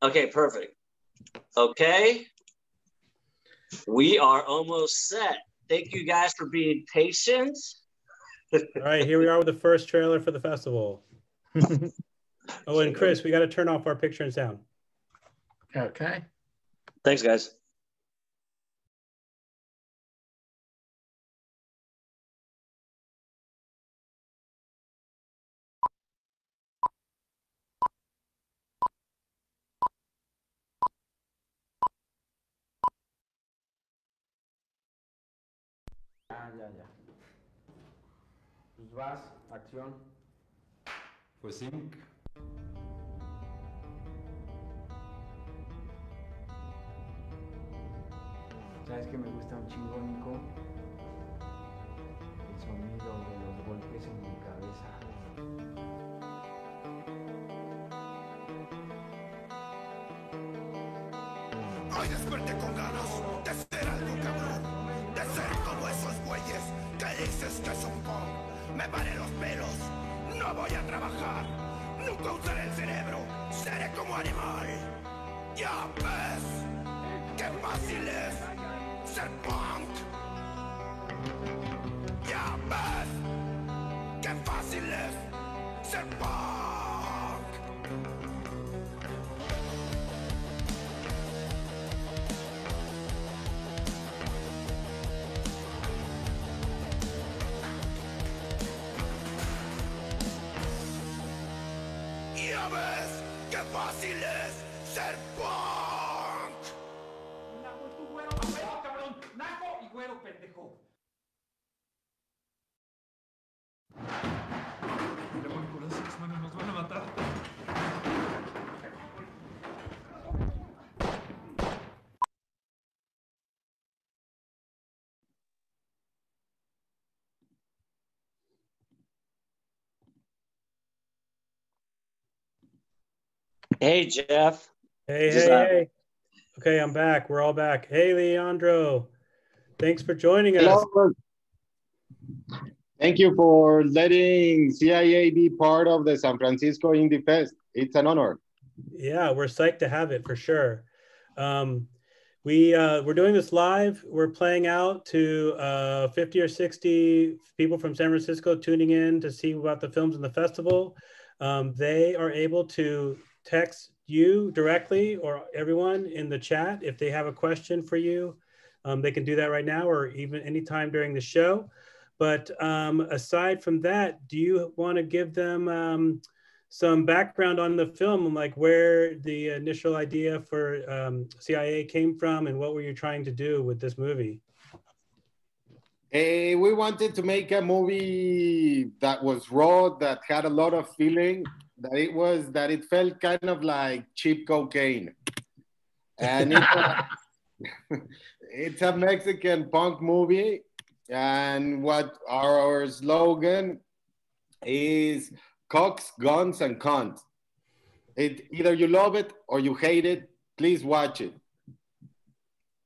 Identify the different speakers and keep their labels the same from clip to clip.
Speaker 1: Okay, perfect. Okay. We are almost set. Thank you guys for being patient.
Speaker 2: All right, here we are with the first trailer for the festival. Oh, and Chris, we got to turn off our picture and sound.
Speaker 3: Okay.
Speaker 1: Thanks, guys.
Speaker 4: Ya. Pues vas, acción.
Speaker 5: Pues Inc.
Speaker 4: ¿Sabes que me gusta un chingo, Nico? El sonido de los golpes en mi cabeza.
Speaker 6: Hoy desperté con ganas de ser algo cabrón, de ser como esos güeyes que dices que son punk. Me paré los pelos, no voy a trabajar, nunca usaré el cerebro, seré como animal. Ya ves, qué fácil es ser punk. Ya ves, qué fácil es ser punk. Ya ves, qué fácil es ser punk.
Speaker 7: Naco, tú güero, apeo, cabrón. Naco y güero, pendejo.
Speaker 5: Mira, Nicolás, los manos nos van a matar.
Speaker 1: Hey, Jeff.
Speaker 2: Hey. Okay, I'm back. We're all back. Hey, Leandro. Thanks for joining us.
Speaker 8: Hello. Thank you for letting CIA be part of the San Francisco Indie Fest. It's an honor.
Speaker 2: Yeah, we're psyched to have it for sure. We're doing this live. We're playing out to 50 or 60 people from San Francisco tuning in to see about the films in the festival. They are able to text you directly or everyone in the chat if they have a question for you. They can do that right now or even anytime during the show. But aside from that, do you want to give them some background on the film, like where the initial idea for CIA came from and what were you trying to do with this movie?
Speaker 8: We wanted to make a movie that was raw, that had a lot of feeling, that it felt kind of like cheap cocaine. And it's a Mexican punk movie. And what our slogan is cocks, guns, and cons. Either you love it or you hate it. Please watch it.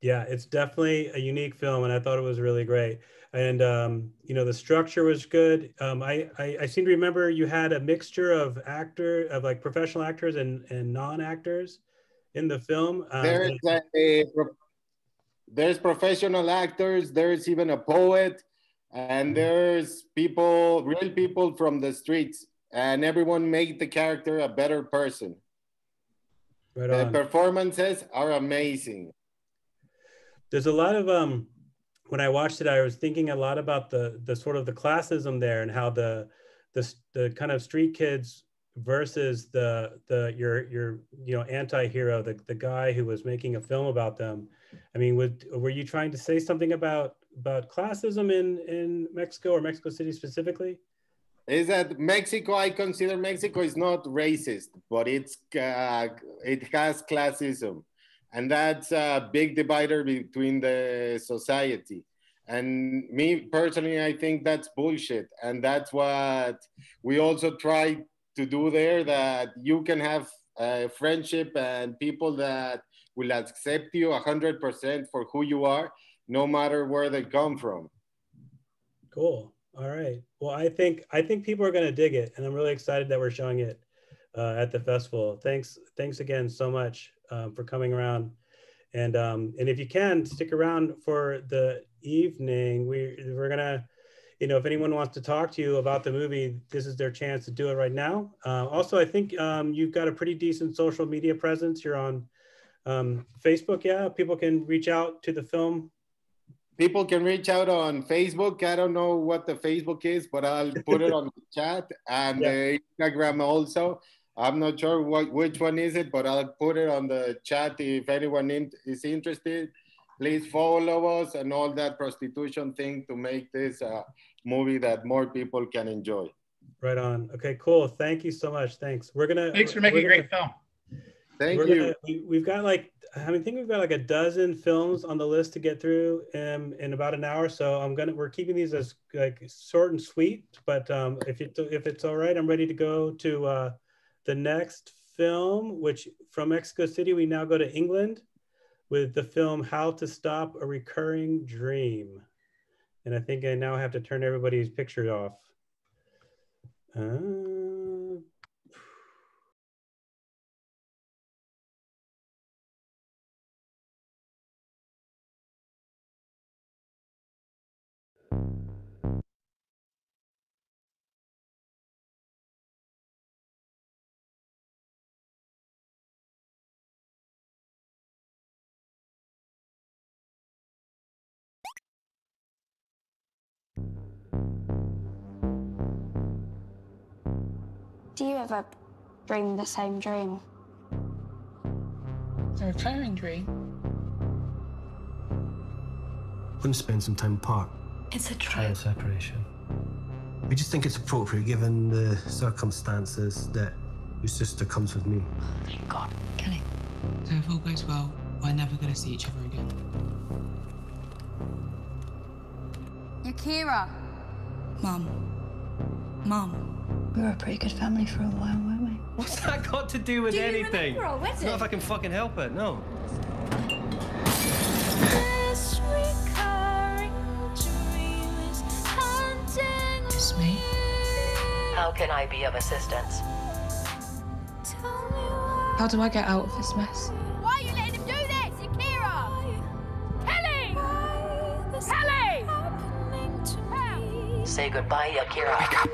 Speaker 2: Yeah, it's definitely a unique film, and I thought it was really great. And the structure was good. I seem to remember you had a mixture of like professional actors and non-actors in the film.
Speaker 8: There's professional actors. There's even a poet, and there's real people from the streets. And everyone made the character a better person.
Speaker 2: Right
Speaker 8: the
Speaker 2: on.
Speaker 8: Performances are amazing.
Speaker 2: There's a lot of when I watched it, I was thinking a lot about the sort of the classism there and how the kind of street kids versus your anti-hero, the guy who was making a film about them. I mean, were you trying to say something about classism in Mexico or Mexico City specifically?
Speaker 8: Is that Mexico? I consider Mexico is not racist, but it has classism, and that's a big divider between the society. And me personally, I think that's bullshit, and that's what we also try to do there. That you can have friendship and people that will accept you 100% for who you are, no matter where they come from.
Speaker 2: Cool. All right. Well, I think people are going to dig it, and I'm really excited that we're showing it at the festival. Thanks again so much for coming around. And if you can stick around for the evening, we're gonna, if anyone wants to talk to you about the movie, this is their chance to do it right now. Also, I think you've got a pretty decent social media presence. You're on Facebook. Yeah, people can reach out to the film.
Speaker 8: People can reach out on Facebook. I don't know what the Facebook is, but I'll put it on the chat, and the Instagram also. I'm not sure which one is it, but I'll put it on the chat. If anyone is interested, please follow us and all that prostitution thing to make this a movie that more people can enjoy.
Speaker 2: Right on. Okay, cool. Thank you so much. Thanks.
Speaker 3: Thanks for making a great film.
Speaker 8: Thank you.
Speaker 2: We've got like, I think we've got like a dozen films on the list to get through in about an hour. So we're keeping these as like short and sweet, but if it's all right, I'm ready to go to the next film, which from Mexico City, we now go to England with the film How to Stop a Recurring Dream. And I think I now have to turn everybody's picture off.
Speaker 9: Do you ever dream the same dream?
Speaker 10: A recurring dream?
Speaker 11: Them spend some time apart.
Speaker 9: It's a
Speaker 11: Trying separation. We just think it's appropriate given the circumstances that your sister comes with me.
Speaker 9: Thank God. Kelly.
Speaker 10: So if all goes well, we're never going to see each other again.
Speaker 9: Yakira. Mum. We were a pretty good family for a while, weren't we?
Speaker 11: What's that got to do with anything?
Speaker 9: Remember our wedding?
Speaker 11: Not if I can fucking help it, no.
Speaker 10: It's me.
Speaker 12: How can I be of assistance?
Speaker 10: How do I get out of this mess?
Speaker 9: Why are you letting him do this, Yakira? Kelly! Kelly!
Speaker 12: Say goodbye, Yakira.
Speaker 11: Wake up.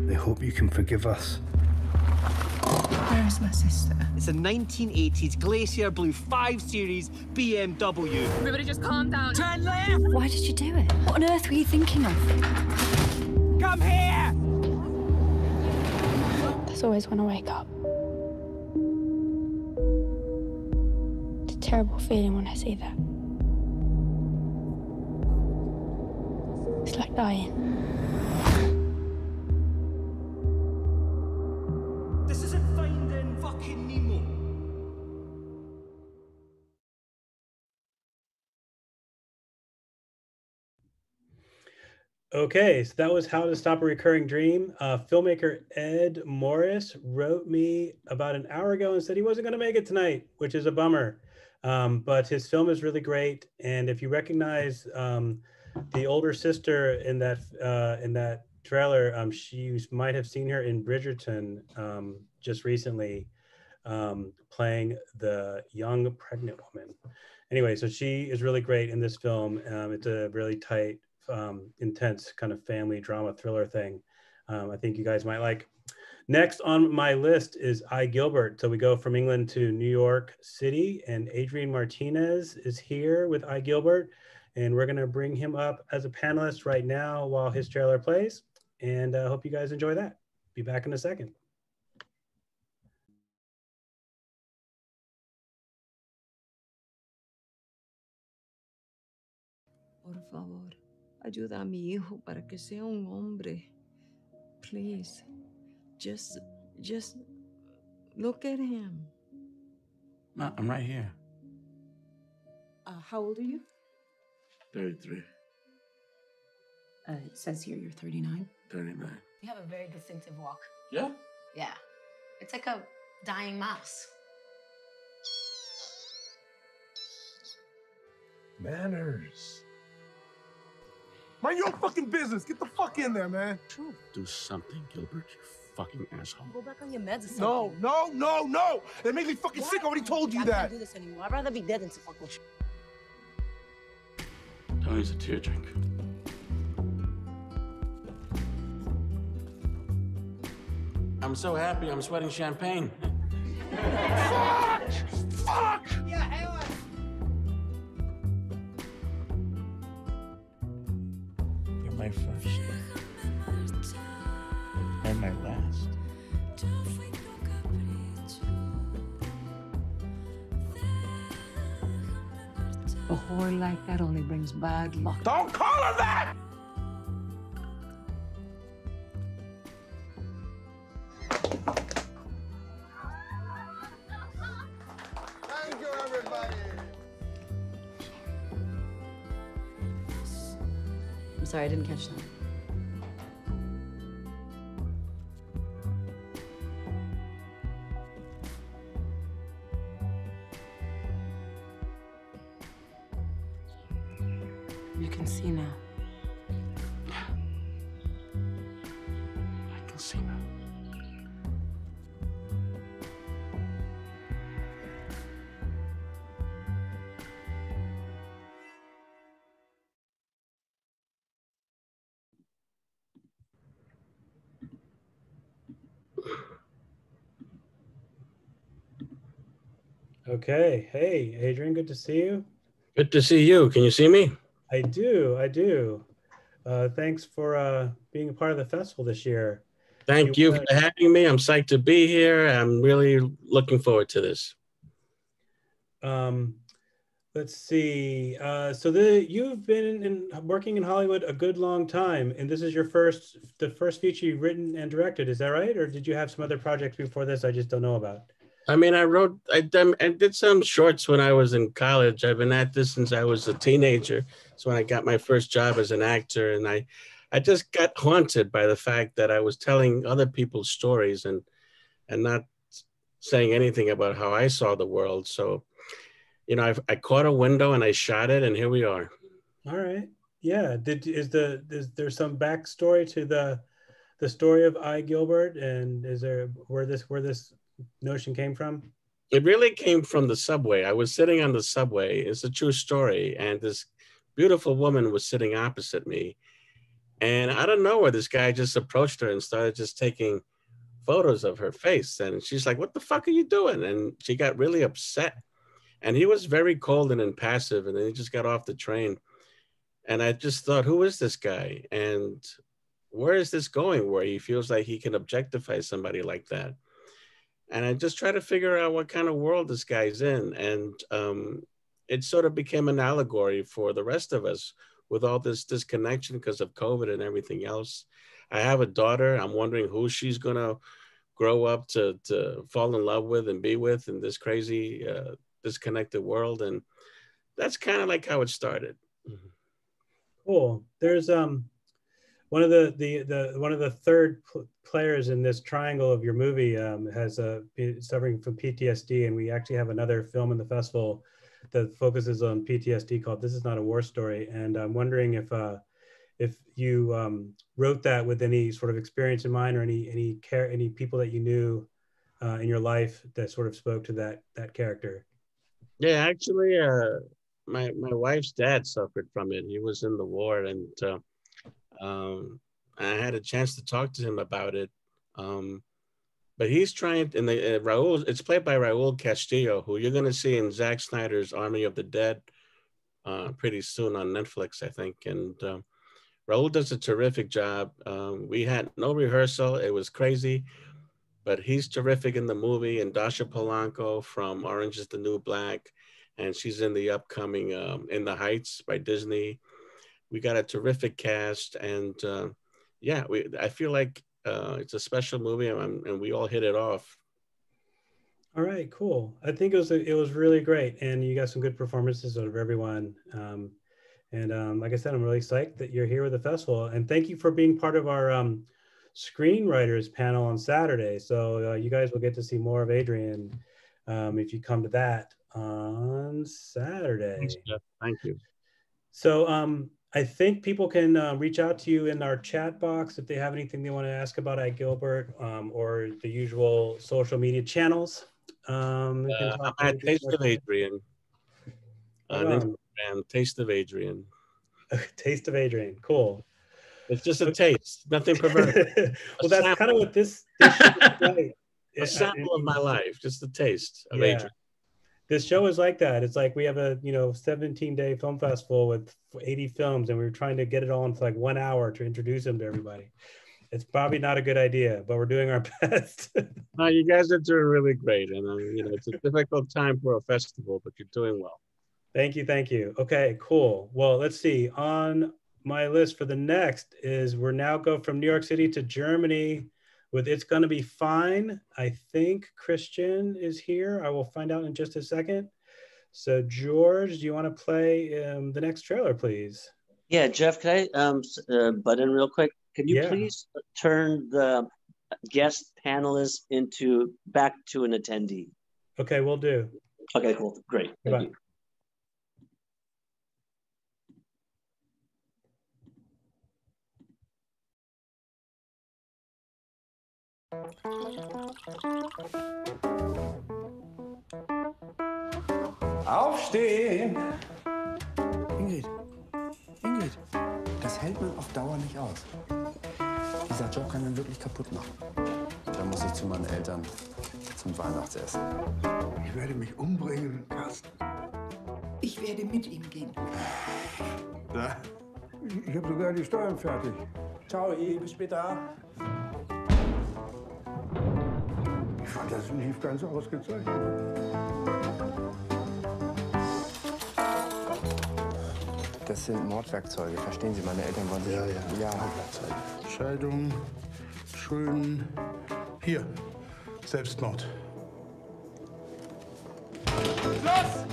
Speaker 11: I hope you can forgive us.
Speaker 10: Where is my sister?
Speaker 11: It's a 1980s Glacier Blue 5 Series BMW.
Speaker 9: Everybody just calm down.
Speaker 11: Turn left!
Speaker 9: Why did you do it? What on earth were you thinking of?
Speaker 11: Come here!
Speaker 9: That's always when I wake up. It's a terrible feeling when I see that. It's like dying.
Speaker 11: This isn't Finding fucking Nemo.
Speaker 2: Okay, so that was How to Stop a Recurring Dream. Filmmaker Ed Morris wrote me about an hour ago and said he wasn't going to make it tonight, which is a bummer. But his film is really great, and if you recognize the older sister in that trailer, you might have seen her in Bridgerton just recently, playing the young pregnant woman. Anyway, so she is really great in this film. It's a really tight, intense kind of family drama thriller thing. I think you guys might like. Next on my list is I, Gilbert. So we go from England to New York City, and Adrian Martinez is here with I, Gilbert, and we're gonna bring him up as a panelist right now while his trailer plays, and I hope you guys enjoy that. Be back in a second.
Speaker 13: Por favor, ayuda a mi hijo para que sea un hombre. Please, just look at him.
Speaker 14: Ma, I'm right here.
Speaker 13: How old are you?
Speaker 14: 33.
Speaker 13: It says here you're 39.
Speaker 14: 39.
Speaker 15: You have a very distinctive walk.
Speaker 14: Yeah?
Speaker 15: Yeah. It's like a dying mouse.
Speaker 16: Manners. Mind your own fucking business. Get the fuck in there, man.
Speaker 14: Do something, Gilbert. You fucking asshole.
Speaker 17: Go back on your meds or something.
Speaker 6: No, no, no, no! That makes me fucking sick. I already told you
Speaker 17: I
Speaker 6: that.
Speaker 17: can't do this anymore. I'd rather be dead than to fuck with you.
Speaker 14: Tony's a tear drink. I'm so happy I'm sweating champagne.
Speaker 6: Fuck! Fuck!
Speaker 14: You're my first. And my last.
Speaker 13: A whore like that only brings bad luck.
Speaker 6: Don't call her that! Thank you, everybody.
Speaker 17: I'm sorry, I didn't catch that. You can see now.
Speaker 14: I can see now.
Speaker 2: Okay. Hey, Adrian, good to see you.
Speaker 18: Good to see you. Can you see me?
Speaker 2: I do. Thanks for being a part of the festival this year.
Speaker 18: Thank you for having me. I'm psyched to be here. I'm really looking forward to this.
Speaker 2: Let's see. So you've been working in Hollywood a good long time, and this is the first feature you've written and directed. Is that right? Or did you have some other projects before this I just don't know about?
Speaker 18: I mean, I did some shorts when I was in college. I've been at this since I was a teenager. So when I got my first job as an actor, and I just got haunted by the fact that I was telling other people's stories and not saying anything about how I saw the world. So, you know, I caught a window and I shot it, and here we are.
Speaker 2: All right. Yeah. Is there some backstory to the story of I, Gilbert, and is there where this notion came from?
Speaker 18: It really came from the subway. I was sitting on the subway. It's a true story. And this beautiful woman was sitting opposite me. And out of nowhere, this guy just approached her and started just taking photos of her face. And she's like, "What the fuck are you doing?" And she got really upset. And he was very cold and impassive. And then he just got off the train. And I just thought, who is this guy? And where is this going, where he feels like he can objectify somebody like that? And I just try to figure out what kind of world this guy's in. And it sort of became an allegory for the rest of us with all this disconnection because of COVID and everything else. I have a daughter. I'm wondering who she's going to grow up to fall in love with and be with in this crazy, disconnected world. And that's kind of like how it started.
Speaker 2: Cool. There's one of the third players in this triangle of your movie has suffering from PTSD, and we actually have another film in the festival that focuses on PTSD called "This Is Not a War Story." And I'm wondering if you wrote that with any sort of experience in mind, or any people that you knew in your life that sort of spoke to that character.
Speaker 18: Yeah, actually, my wife's dad suffered from it. He was in the war, and I had a chance to talk to him about it. But he's trying, and it's played by Raul Castillo, who you're going to see in Zack Snyder's Army of the Dead pretty soon on Netflix, I think. And Raul does a terrific job. We had no rehearsal. It was crazy, but he's terrific in the movie. And Dasha Polanco from Orange is the New Black, and she's in the upcoming In the Heights by Disney. We got a terrific cast, and yeah, I feel like it's a special movie, and we all hit it off.
Speaker 2: All right, cool. I think it was really great, and you got some good performances out of everyone. And like I said, I'm really psyched that you're here with the festival, and thank you for being part of our screenwriters panel on Saturday. So you guys will get to see more of Adrian if you come to that on Saturday.
Speaker 18: Thanks, Jeff. Thank you.
Speaker 2: So I think people can reach out to you in our chat box if they have anything they want to ask about at Gilbert, or the usual social media channels. We can talk
Speaker 18: I'm at Taste of Adrian. On Instagram, Taste of Adrian.
Speaker 2: Taste of Adrian, cool.
Speaker 18: It's just a taste, nothing perverted.
Speaker 2: Well, that's kind of what this show is like.
Speaker 18: A sample of my life, just a taste of Adrian.
Speaker 2: This show is like that. It's like we have a 17-day film festival with 80 films, and we were trying to get it all into like 1 hour to introduce them to everybody. It's probably not a good idea, but we're doing our best.
Speaker 18: No, you guys are doing really great, and it's a difficult time for a festival, but you're doing well.
Speaker 2: Thank you. Okay, cool. Well, let's see. On my list for the next is we're now go from New York City to Germany with It's Gonna Be Fine. I think Christian is here. I will find out in just a second. So George, do you want to play the next trailer, please?
Speaker 1: Yeah, Jeff, can I butt in real quick? Can you please turn the guest panelist back to an attendee?
Speaker 2: Okay, we'll do.
Speaker 1: Okay, cool. Great. Thank you.
Speaker 16: Aufstehen! Ingrid, das hält man auf Dauer nicht aus. Dieser Job kann einen wirklich kaputt machen. Da muss ich zu meinen Eltern zum Weihnachtsessen. Ich werde mich umbringen, Carsten.
Speaker 19: Ich werde mit ihm gehen.
Speaker 16: Da.
Speaker 19: Ich habe sogar die Steuern fertig.
Speaker 16: Ciao, bis später.
Speaker 19: Ich fand, das lief ganz ausgezeichnet.
Speaker 16: Das sind Mordwerkzeuge, verstehen Sie? Meine Eltern wollen sich... Ja.
Speaker 19: Mordwerkzeuge. Scheidung, Schulden. Hier, Selbstmord.
Speaker 7: Los!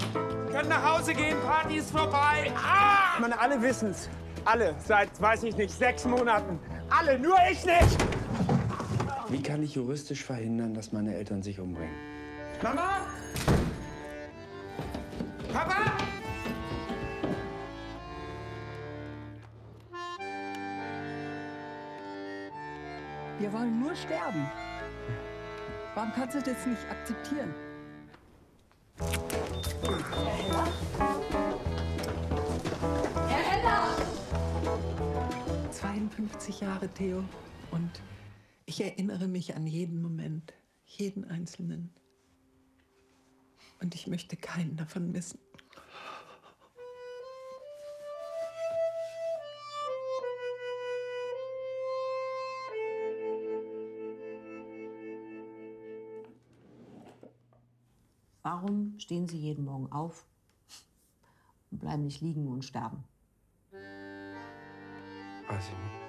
Speaker 7: Können nach Hause gehen, Party ist vorbei. Ah! Ich meine, alle wissen's. Alle, seit, weiß ich nicht, 6 Monaten. Alle, nur ich nicht!
Speaker 16: Wie kann ich juristisch verhindern, dass meine Eltern sich umbringen?
Speaker 7: Mama? Papa?
Speaker 20: Wir wollen nur sterben. Warum kannst du das nicht akzeptieren? Herr Heller! 52 Jahre, Theo. Und ich erinnere mich an jeden Moment, jeden einzelnen. Und ich möchte keinen davon missen.
Speaker 17: Warum stehen Sie jeden Morgen auf und bleiben nicht liegen und sterben?
Speaker 16: Weiß ich nicht.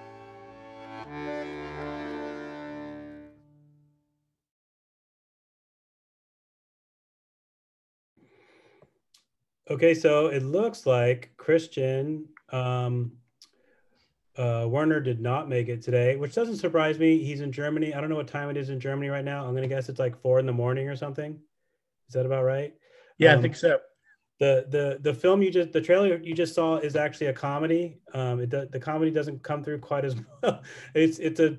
Speaker 2: Okay, so it looks like Christian Werner did not make it today, which doesn't surprise me. He's in Germany. I don't know what time it is in Germany right now. I'm going to guess it's like 4 in the morning or something. Is that about right?
Speaker 3: Yeah, I think so.
Speaker 2: The film the trailer you just saw is actually a comedy. The comedy doesn't come through quite as well. It's a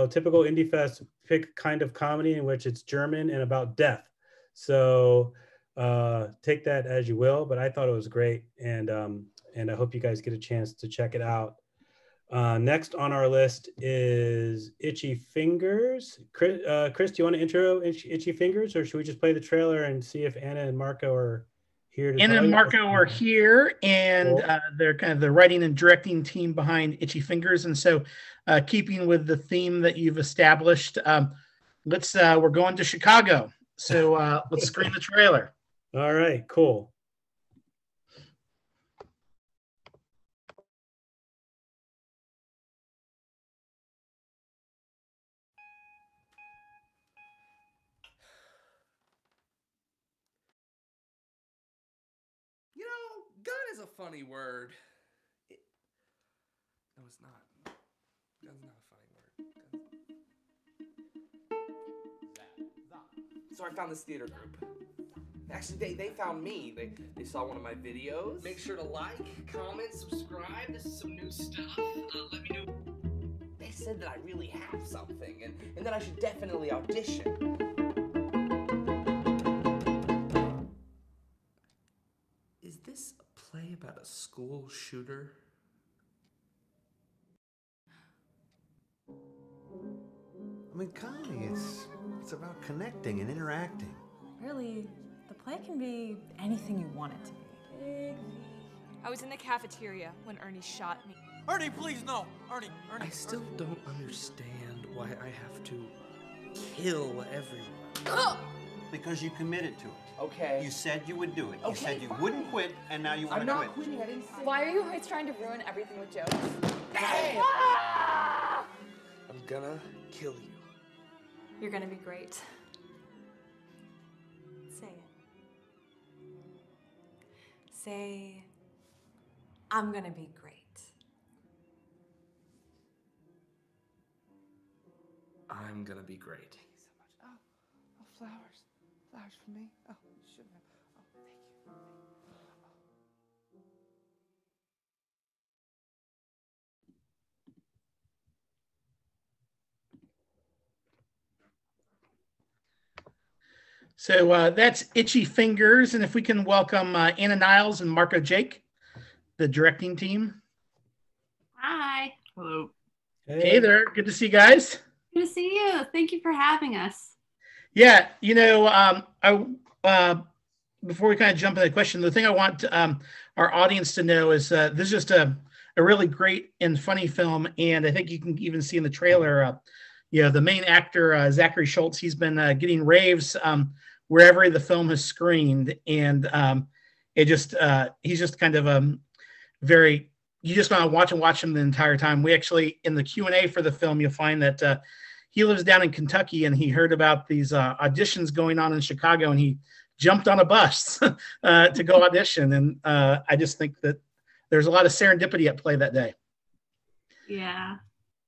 Speaker 2: typical Indie Fest pick kind of comedy in which it's German and about death. So take that as you will, but I thought it was great, and I hope you guys get a chance to check it out. Next on our list is Itchy Fingers. Chris, do you want to intro Itchy Fingers, or should we just play the trailer and see if Anna and Marco are here?
Speaker 3: Anna and Marco are here, and they're kind of the writing and directing team behind Itchy Fingers. And so, keeping with the theme that you've established, we're going to Chicago. So let's screen the trailer.
Speaker 2: All right, cool.
Speaker 21: You know, gun is a funny word. No, it's not. Gun's not a funny word. So I found this theater group.
Speaker 4: Actually, they found me. They saw one of my videos.
Speaker 22: Make sure to like, comment, subscribe. This is some new stuff. Let me know.
Speaker 4: They said that I really have something, and that I should definitely audition. Is this a play about a school shooter?
Speaker 23: I mean, Connie, it's about connecting and interacting.
Speaker 24: Really, the play can be anything you want it to be. Big V.
Speaker 25: I was in the cafeteria when Ernie shot me.
Speaker 22: Ernie, please, no! Ernie!
Speaker 4: I still don't understand why I have to kill everyone.
Speaker 23: Because you committed to it.
Speaker 4: Okay.
Speaker 23: You said you would do it. You
Speaker 4: Okay,
Speaker 23: said you
Speaker 4: fine.
Speaker 23: wouldn't quit, and now you want
Speaker 4: I'm
Speaker 23: to
Speaker 4: not
Speaker 23: quit.
Speaker 4: quitting. I didn't say.
Speaker 25: Why are you always trying to ruin everything with jokes?
Speaker 4: Hey! I'm gonna kill you.
Speaker 25: You're gonna be great. Say it. Say, I'm gonna be great.
Speaker 4: I'm gonna be great.
Speaker 21: Thank you so much. Oh, flowers. Flowers for me. Oh, you shouldn't have. Oh, thank you.
Speaker 3: So that's Itchy Fingers. And if we can welcome Anna Niles and Marco Jake, the directing team.
Speaker 26: Hi. Hello.
Speaker 3: Hey there. Good to see you guys.
Speaker 26: Good to see you. Thank you for having us.
Speaker 3: Yeah, you know, before we kind of jump into the question, the thing I want our audience to know is this is just a really great and funny film. And I think you can even see in the trailer, you know, the main actor, Zachary Schultz, he's been getting raves wherever the film has screened. And it just, he's just kind of very, you just want to watch him the entire time. We actually, in the Q&A for the film, you'll find that he lives down in Kentucky and he heard about these auditions going on in Chicago and he jumped on a bus to go audition. And I just think that there's a lot of serendipity at play that day.
Speaker 26: Yeah.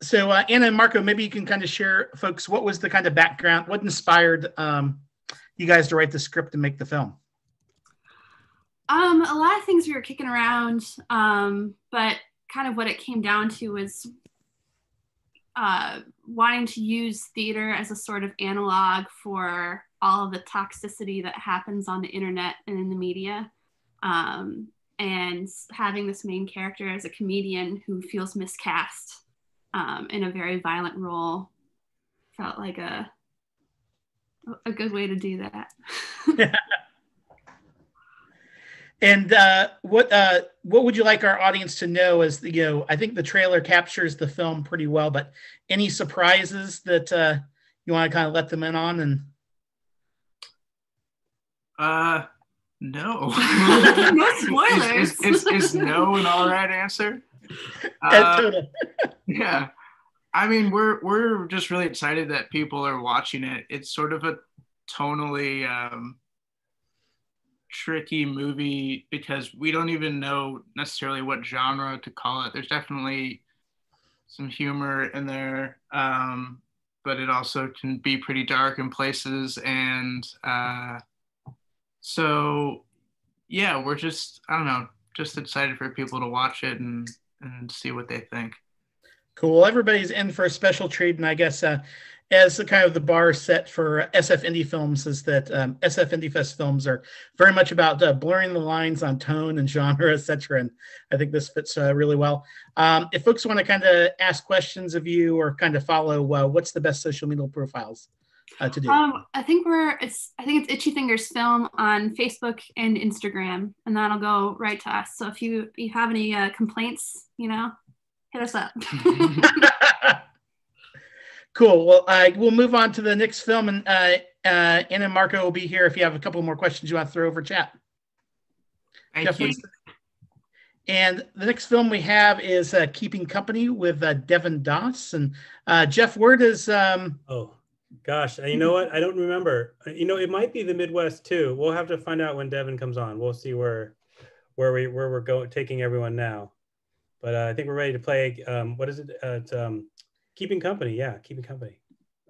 Speaker 3: So Anna and Marco, maybe you can kind of share, folks, what was the kind of background, what inspired you guys to write the script and make the film?
Speaker 26: A lot of things we were kicking around, but kind of what it came down to was wanting to use theater as a sort of analog for all of the toxicity that happens on the internet and in the media. And having this main character as a comedian who feels miscast in a very violent role felt like a good way to do that.
Speaker 3: And what would you like our audience to know as the, you know, I think the trailer captures the film pretty well, but any surprises that you want to kind of let them in on? And
Speaker 27: no.
Speaker 26: No spoilers.
Speaker 27: Is no an all right answer?
Speaker 3: Totally.
Speaker 27: Yeah. I mean, we're just really excited that people are watching it. It's sort of a tonally tricky movie because we don't even know necessarily what genre to call it. There's definitely some humor in there, but it also can be pretty dark in places. And so, yeah, we're just, I don't know, just excited for people to watch it and see what they think.
Speaker 3: Cool. Everybody's in for a special treat. And I guess as the kind of the bar set for SF Indie Films is that SF Indie Fest films are very much about blurring the lines on tone and genre, etc. And I think this fits really well. If folks want to kind of ask questions of you or kind of follow, what's the best social media profiles to do?
Speaker 26: I think it's Itchy Fingers Film on Facebook and Instagram, and that'll go right to us. So if you have any complaints, you know, hit us up.
Speaker 3: Cool. Well, we'll move on to the next film, and Anna and Marco will be here if you have a couple more questions you want to throw over chat.
Speaker 27: Thank you.
Speaker 3: And the next film we have is Keeping Company with Devin Doss. And Jeff, where does...
Speaker 2: Oh, gosh. You know what? I don't remember. You know, it might be the Midwest, too. We'll have to find out when Devin comes on. We'll see where we're going, taking everyone now. But I think we're ready to play. What is it? It's Keeping Company. Yeah, Keeping Company.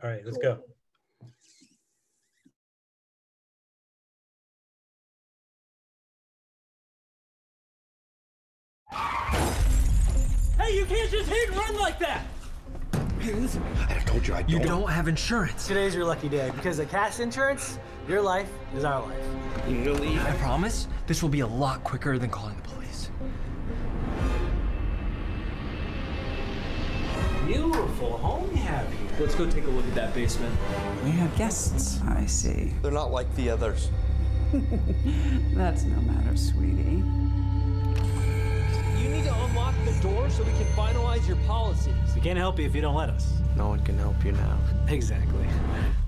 Speaker 2: All right, let's go.
Speaker 5: Hey, you can't just hit and run like that!
Speaker 8: Hey, listen, I told you I don't.
Speaker 5: You don't have insurance.
Speaker 9: Today's your lucky day because of Cash Insurance, your life is our life.
Speaker 5: Really? I promise this will be a lot quicker than calling the police. Beautiful home you have here. Let's go take a look at that basement.
Speaker 20: We have guests, I see.
Speaker 8: They're not like the others.
Speaker 20: That's no matter, sweetie.
Speaker 5: You need to unlock the door so we can finalize your policies.
Speaker 9: We can't help you if you don't let us.
Speaker 8: No one can help you now.
Speaker 9: Exactly.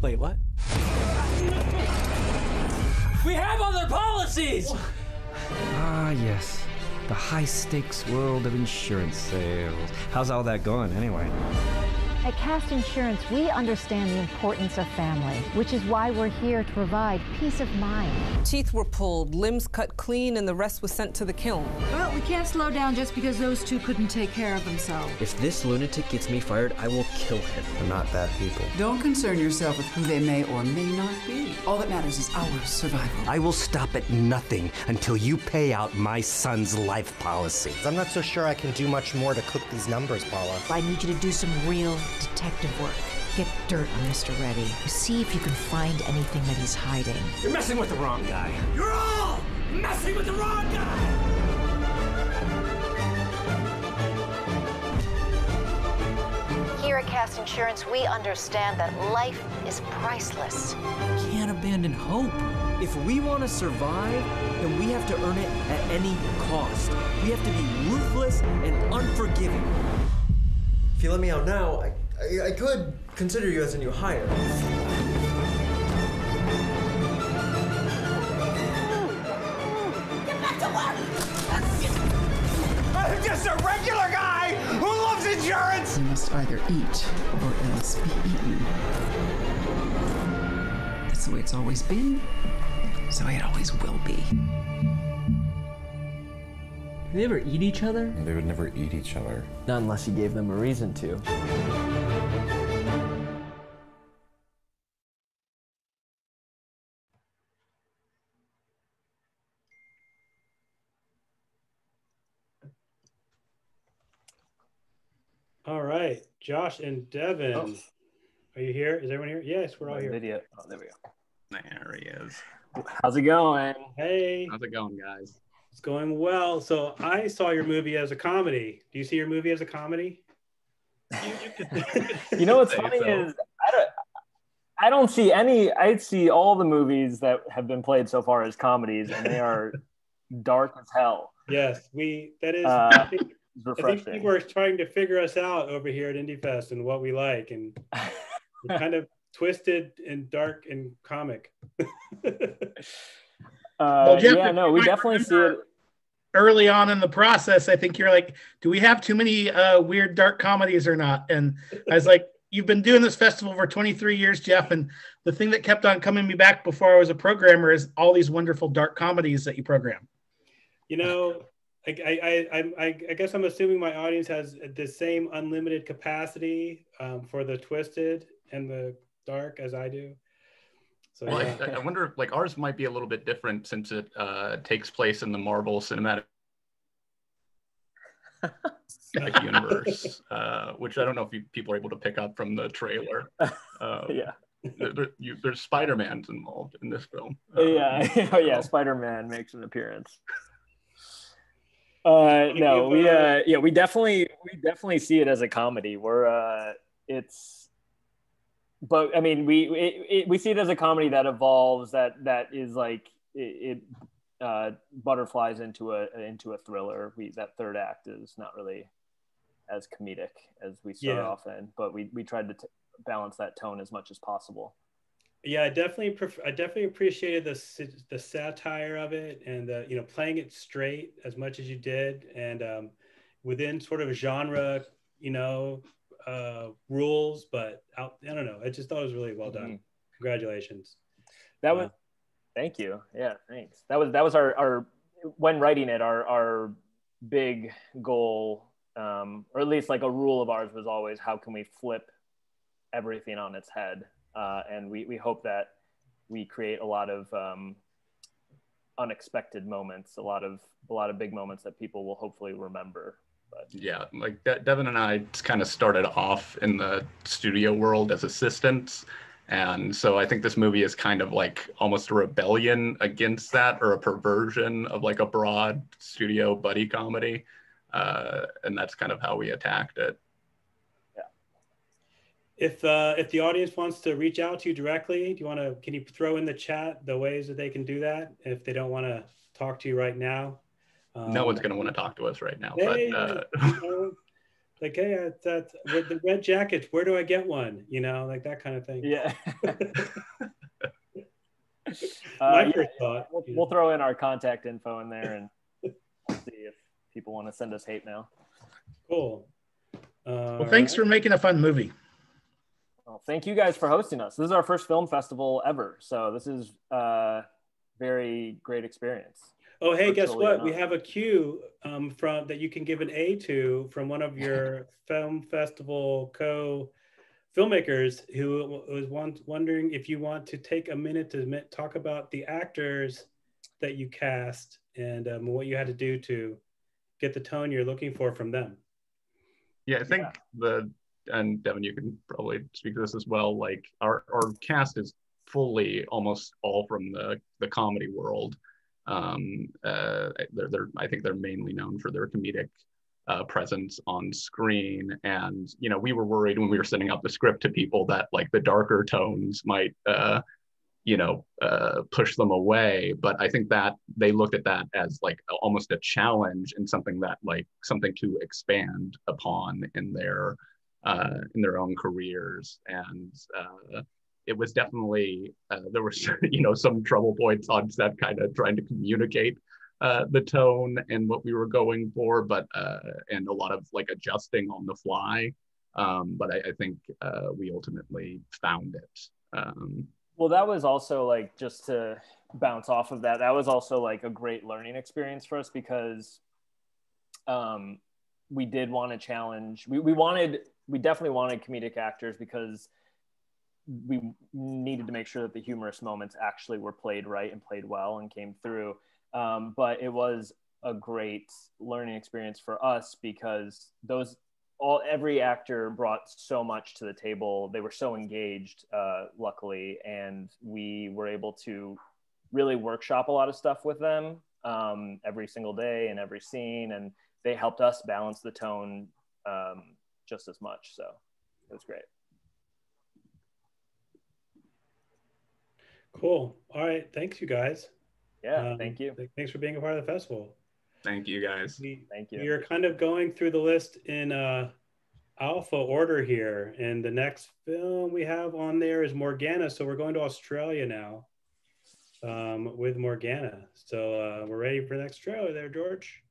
Speaker 9: Wait, what?
Speaker 5: We have other policies!
Speaker 10: Ah, yes. The high-stakes world of insurance sales. How's all that going, anyway?
Speaker 11: At Cast Insurance, we understand the importance of family, which is why we're here to provide peace of mind.
Speaker 12: Teeth were pulled, limbs cut clean, and the rest was sent to the kiln.
Speaker 15: Well, we can't slow down just because those two couldn't take care of themselves.
Speaker 10: If this lunatic gets me fired, I will kill him.
Speaker 8: They're not bad people.
Speaker 20: Don't concern yourself with who they may or may not be. All that matters is our survival.
Speaker 10: I will stop at nothing until you pay out my son's life policy.
Speaker 28: I'm not so sure I can do much more to cook these numbers, Paula.
Speaker 15: I need you to do some real detective work. Get dirt on Mr. Reddy. See if you can find anything that he's hiding.
Speaker 5: You're messing with the wrong guy. You're all messing with the wrong guy!
Speaker 11: Here at Cast Insurance, we understand that life is priceless.
Speaker 5: Can't abandon hope. If we want to survive, then we have to earn it at any cost. We have to be ruthless and unforgiving.
Speaker 8: If you let me out now, I could consider you as a new hire.
Speaker 5: Get back to work! I'm just a regular guy who loves insurance!
Speaker 20: You must either eat or else be eaten. That's the way it's always been. That's the way it always will be.
Speaker 5: Do they ever eat each other?
Speaker 16: They would never eat each other.
Speaker 5: Not unless you gave them a reason to.
Speaker 2: All right, Josh and Devin.
Speaker 29: Oh.
Speaker 2: Are you here? Is everyone here? Yes, we're all here.
Speaker 29: Video. Oh, there we go.
Speaker 30: There he is.
Speaker 29: How's it going?
Speaker 2: Hey.
Speaker 30: How's it going, guys?
Speaker 2: It's going well. So I saw your movie as a comedy. Do you see your movie as a comedy?
Speaker 29: You know what's funny is I don't see any. I see all the movies that have been played so far as comedies, and they are dark as hell.
Speaker 2: Yes, that is. I think
Speaker 29: refreshing.
Speaker 2: people are trying to figure us out over here at IndieFest and what we like, and we're kind of twisted and dark and comic.
Speaker 3: Jeff,
Speaker 29: yeah, no, we definitely see it.
Speaker 3: Early on in the process, I think you're like, do we have too many weird dark comedies or not? And I was like, you've been doing this festival for 23 years, Jeff, and the thing that kept on coming me back before I was a programmer is all these wonderful dark comedies that you program.
Speaker 2: You know, I guess I'm assuming my audience has the same unlimited capacity for the twisted and the dark as I do. So
Speaker 30: well,
Speaker 2: yeah.
Speaker 30: I wonder if like ours might be a little bit different since it takes place in the Marvel Cinematic Universe, which I don't know if people are able to pick up from the trailer.
Speaker 29: Yeah.
Speaker 30: There's Spider-Man's involved in this film.
Speaker 29: Yeah, oh yeah, Spider-Man makes an appearance. No, we definitely see it as a comedy. But I mean, we see it as a comedy that evolves, that is like it butterflies into a thriller. That third act is not really as comedic as we start off in, but we tried to balance that tone as much as possible.
Speaker 2: Yeah, I definitely appreciated the satire of it, and playing it straight as much as you did, and within sort of a genre, rules, but I don't know. I just thought it was really well done. Mm-hmm. Congratulations.
Speaker 29: Thank you. Yeah, thanks. That was our when writing it, our big goal, or at least like a rule of ours was always, how can we flip everything on its head? And we hope that we create a lot of unexpected moments, a lot of big moments that people will hopefully remember But
Speaker 30: yeah, like Devin and I kind of started off in the studio world as assistants. And so I think this movie is kind of like almost a rebellion against that, or a perversion of like a broad studio buddy comedy. And that's kind of how we attacked it.
Speaker 2: If the audience wants to reach out to you directly, can you throw in the chat the ways that they can do that if they don't want to talk to you right now?
Speaker 30: No one's going to want to talk to us right now.
Speaker 2: Hey,
Speaker 30: but
Speaker 2: like, hey, that's with the red jackets, where do I get one? Like that kind of thing.
Speaker 29: Yeah.
Speaker 2: My first thought.
Speaker 29: We'll throw in our contact info in there and see if people want to send us hate mail.
Speaker 2: Cool.
Speaker 3: Well, thanks for making a fun movie.
Speaker 29: Well, thank you guys for hosting us. This is our first film festival ever, so this is a very great experience.
Speaker 2: Oh, hey, guess what? We have a cue from that you can give an A to from one of your film festival co-filmmakers who was wondering if you want to take a minute to talk about the actors that you cast and what you had to do to get the tone you're looking for from them.
Speaker 30: Yeah, I think and Devin, you can probably speak to this as well. Like our cast is fully almost all from the comedy world. I think they're mainly known for their comedic presence on screen, and we were worried when we were sending out the script to people that like the darker tones might push them away, but I think that they looked at that as like almost a challenge and something to expand upon in their own careers. And it was definitely there were some trouble points on set, kind of trying to communicate the tone and what we were going for, but and a lot of like adjusting on the fly, but I think we ultimately found it.
Speaker 29: Well, that was also like, just to bounce off of that was also like a great learning experience for us, because we did want to challenge, we definitely wanted comedic actors, because we needed to make sure that the humorous moments actually were played right and played well and came through. But it was a great learning experience for us, because every actor brought so much to the table. They were so engaged, luckily, and we were able to really workshop a lot of stuff with them every single day and every scene, and they helped us balance the tone just as much. So it was great.
Speaker 2: Cool. All right. Thanks, you guys.
Speaker 29: Yeah, thank you.
Speaker 2: Thanks for being a part of the festival.
Speaker 30: Thank you, guys.
Speaker 29: Thank you.
Speaker 2: You're kind of going through the list in alpha order here, and the next film we have on there is Morgana. So we're going to Australia now with Morgana. So we're ready for the next trailer there, George.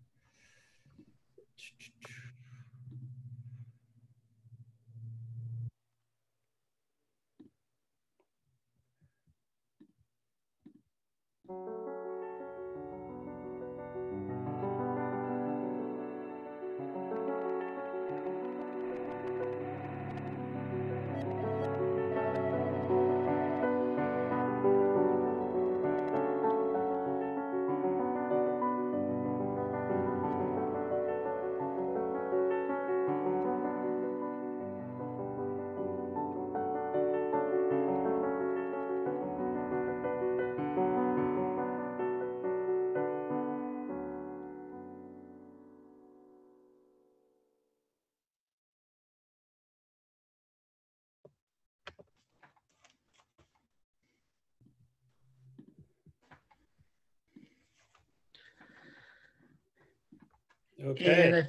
Speaker 2: Okay.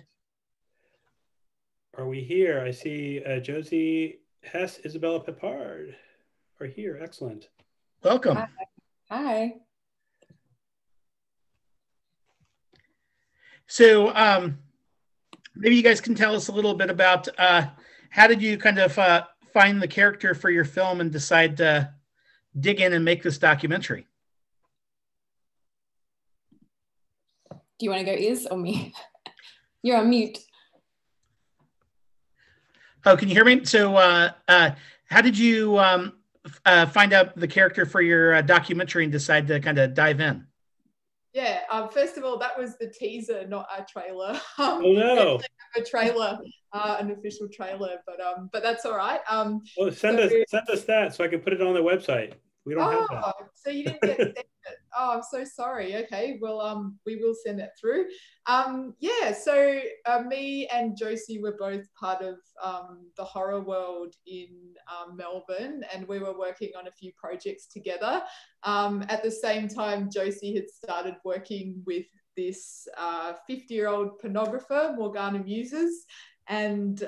Speaker 2: Are we here? I see Josie Hess, Isabella Pepard are here. Excellent.
Speaker 3: Welcome.
Speaker 1: Hi.
Speaker 3: So maybe you guys can tell us a little bit about how did you kind of find the character for your film and decide to dig in and make this documentary?
Speaker 1: Do you want to go, Iz, or me? You're on mute.
Speaker 3: Oh, can you hear me? So how did you find out the character for your documentary and decide to kind of dive in?
Speaker 6: Yeah. First of all, that was the teaser, not our trailer.
Speaker 2: Oh no!
Speaker 6: We have a trailer, an official trailer, but that's all right.
Speaker 2: Well, send us that so I can put it on the website. We don't have that.
Speaker 6: So you didn't get it. Oh, I'm so sorry. Okay, well, we will send it through. Yeah, so me and Josie were both part of the horror world in Melbourne, and we were working on a few projects together. At the same time, Josie had started working with this 50-year-old pornographer, Morgana Muses, and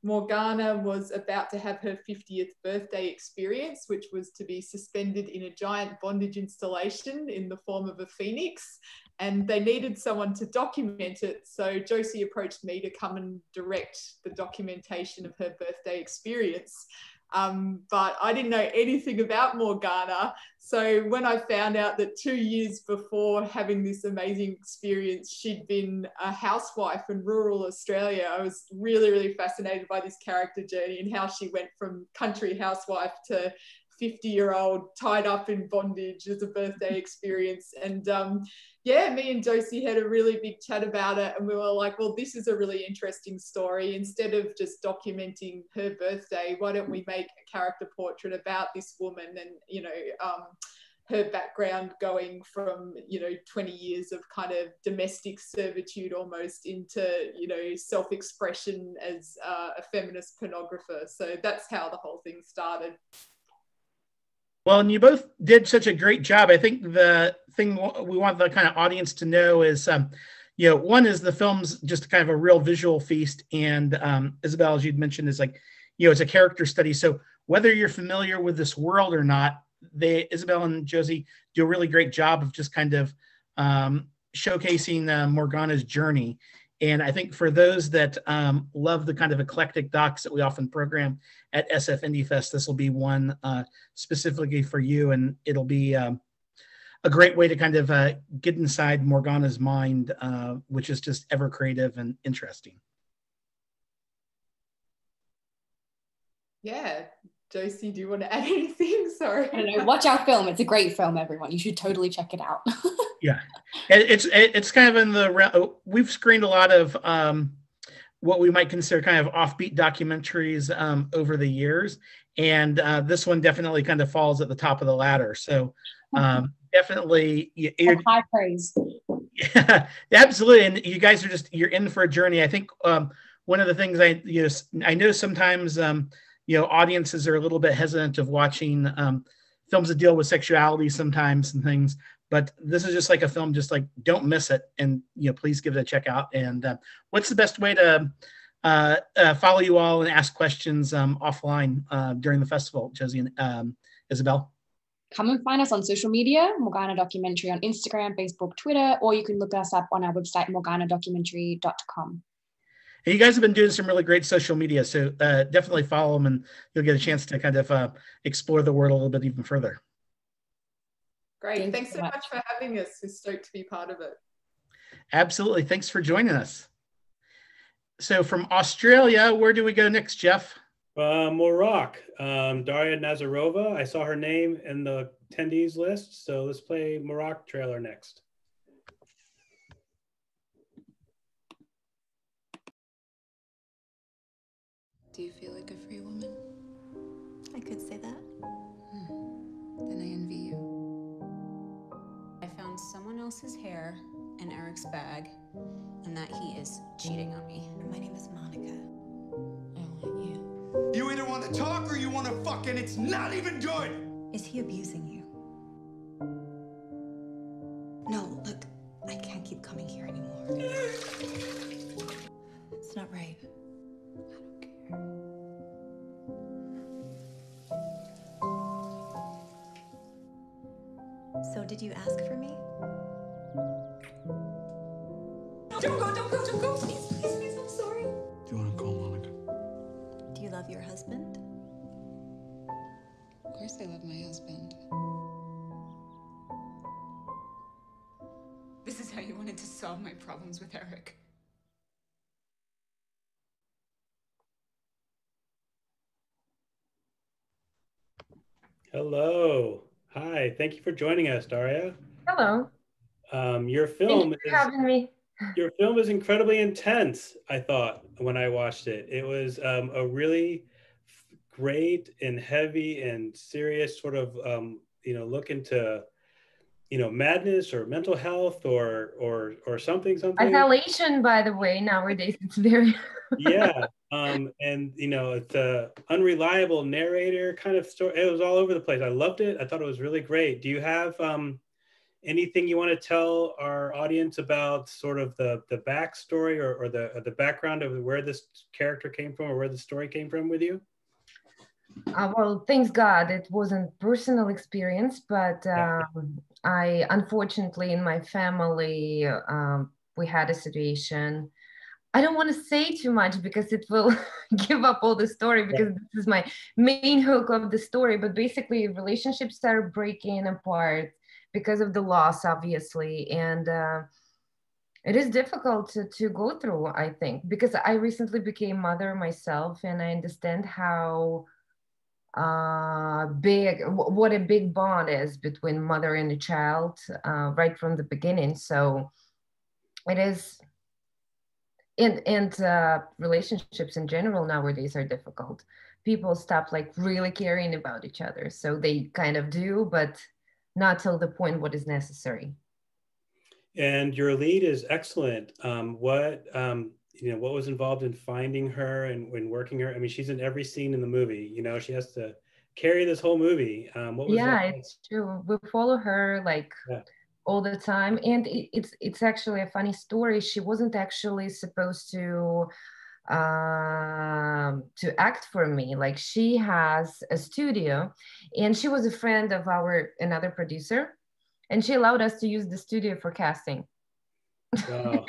Speaker 6: Morgana was about to have her 50th birthday experience, which was to be suspended in a giant bondage installation in the form of a phoenix. And they needed someone to document it. So Josie approached me to come and direct the documentation of her birthday experience. But I didn't know anything about Morgana. So when I found out that 2 years before having this amazing experience, she'd been a housewife in rural Australia, I was really, really fascinated by this character journey and how she went from country housewife to 50-year-old tied up in bondage as a birthday experience. And yeah, me and Josie had a really big chat about it, and we were like, well, this is a really interesting story. Instead of just documenting her birthday, why don't we make a character portrait about this woman and, you know, her background going from, you know, 20 years of kind of domestic servitude almost into, you know, self-expression as a feminist pornographer. So that's how the whole thing started.
Speaker 3: Well, and you both did such a great job. I think the thing we want the kind of audience to know is, you know, one is the film's just kind of a real visual feast. And Isabel, as you'd mentioned, is like, you know, it's a character study. So whether you're familiar with this world or not, Isabel and Josie do a really great job of just kind of showcasing Morgana's journey. And I think for those that love the kind of eclectic docs that we often program at SF Indie Fest, this will be one specifically for you. And it'll be a great way to kind of get inside Morgana's mind, which is just ever creative and interesting.
Speaker 6: Yeah. Josie, do you want to add anything? Sorry.
Speaker 1: I don't know. Watch our film. It's a great film, everyone. You should totally check it out.
Speaker 3: Yeah, it's kind of in the, we've screened a lot of what we might consider kind of offbeat documentaries over the years, and this one definitely kind of falls at the top of the ladder. So definitely,
Speaker 1: high praise.
Speaker 3: Yeah, absolutely. And you guys are you're in for a journey. I think one of the things I know sometimes you know, audiences are a little bit hesitant of watching films that deal with sexuality sometimes and things. But this is just like a film, just like, don't miss it. And, you know, please give it a check out. And what's the best way to follow you all and ask questions offline during the festival, Josie and Isabel?
Speaker 1: Come and find us on social media, Morgana Documentary on Instagram, Facebook, Twitter, or you can look us up on our website, morganadocumentary.com.
Speaker 3: And you guys have been doing some really great social media, so definitely follow them and you'll get a chance to kind of explore the world a little bit even further.
Speaker 6: Great. Thanks so much for having us. We're stoked to be part of it.
Speaker 3: Absolutely. Thanks for joining us. So from Australia, where do we go next, Jeff?
Speaker 2: Morocco. Daria Nazarova. I saw her name in the attendees list, so let's play Morocco trailer next.
Speaker 7: Do you feel like a free woman?
Speaker 25: I could say that.
Speaker 7: Then I envy you.
Speaker 25: I found someone else's hair in Eric's bag, and that he is cheating on me.
Speaker 7: My name is Monica. I want you.
Speaker 13: You either want to talk or you want to fuck, and it's not even good!
Speaker 7: Is he abusing you? No, look, I can't keep coming here anymore. It's not right.
Speaker 25: So did you ask for me?
Speaker 7: Don't go, don't go, don't go. Please, please, please, I'm sorry.
Speaker 16: Do you want to call Monica?
Speaker 25: Do you love your husband?
Speaker 7: Of course I love my husband. This is how you wanted to solve my problems with Eric.
Speaker 2: Hello. Hi. Thank you for joining us, Daria.
Speaker 14: Hello.
Speaker 2: Your film
Speaker 4: Thank you for having me.
Speaker 2: Your film is incredibly intense, I thought, when I watched it. It was a really great and heavy and serious sort of, look into, madness or mental health or something.
Speaker 4: Isolation, by the way, nowadays it's very...
Speaker 2: Yeah. And, it's a unreliable narrator kind of story. It was all over the place. I loved it. I thought it was really great. Do you have anything you want to tell our audience about sort of the backstory or the background of where this character came from or where the story came from with you?
Speaker 4: Well, thanks God, it wasn't personal experience, but I unfortunately in my family, we had a situation. I don't want to say too much because it will give up all the story because this is my main hook of the story, but basically relationships started breaking apart because of the loss, obviously. And it is difficult to go through, I think, because I recently became mother myself and I understand how what a big bond is between mother and a child right from the beginning. So it is, and relationships in general nowadays are difficult. People stop like really caring about each other. So they kind of do, but not till the point what is necessary.
Speaker 2: And your lead is excellent. What was involved in finding her and when working her? I mean, she's in every scene in the movie. She has to carry this whole movie.
Speaker 4: It's true. We follow her all the time, and it's actually a funny story. She wasn't actually supposed to act for me. Like, she has a studio, and she was a friend of another producer, and she allowed us to use the studio for casting. Wow.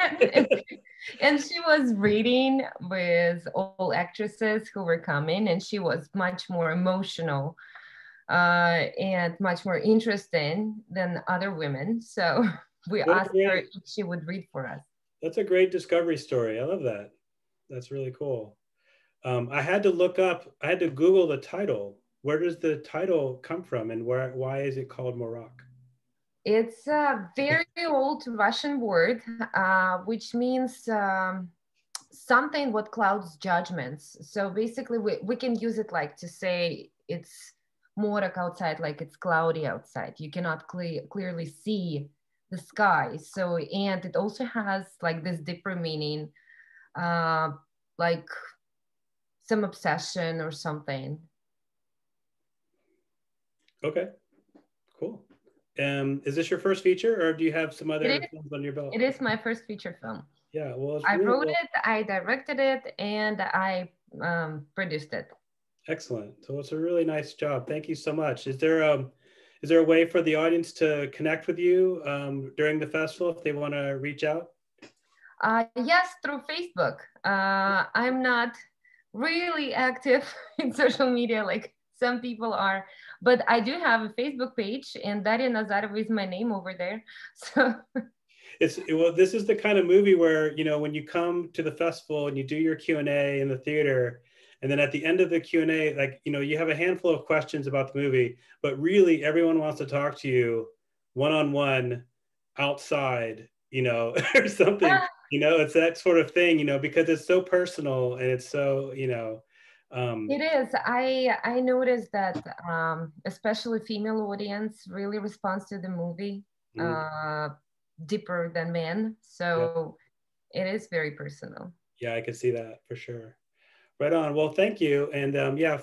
Speaker 4: And she was reading with all actresses who were coming, and she was much more emotional and much more interesting than other women. So we asked her if she would read for us.
Speaker 2: That's a great discovery story. I love that. That's really cool. I had to Google the title. Where does the title come from, and why is it called Morok?
Speaker 4: It's a very old Russian word, which means something what clouds judgments. So basically we can use it like to say it's Morok outside, like it's cloudy outside. You cannot clearly see the sky. So, and it also has like this deeper meaning, like some obsession or something.
Speaker 2: Okay, cool. Is this your first feature, or do you have some other films on your belt?
Speaker 4: It is my first feature film.
Speaker 2: Yeah, well,
Speaker 4: I wrote it, I directed it, and I produced it.
Speaker 2: Excellent. So it's a really nice job. Thank you so much. Is there a way for the audience to connect with you during the festival if they want to reach out?
Speaker 4: Yes, through Facebook. I'm not really active in social media like some people are, but I do have a Facebook page, and Daria Nazarova is my name over there. So
Speaker 2: this is the kind of movie where, when you come to the festival and you do your Q&A in the theater, and then at the end of the Q&A, like, you have a handful of questions about the movie, but really everyone wants to talk to you one-on-one outside, or something, it's that sort of thing, because it's so personal and it's so,
Speaker 4: it is. I noticed that especially female audience really responds to the movie deeper than men. So it is very personal.
Speaker 2: Yeah, I can see that for sure. Right on. Well, thank you. And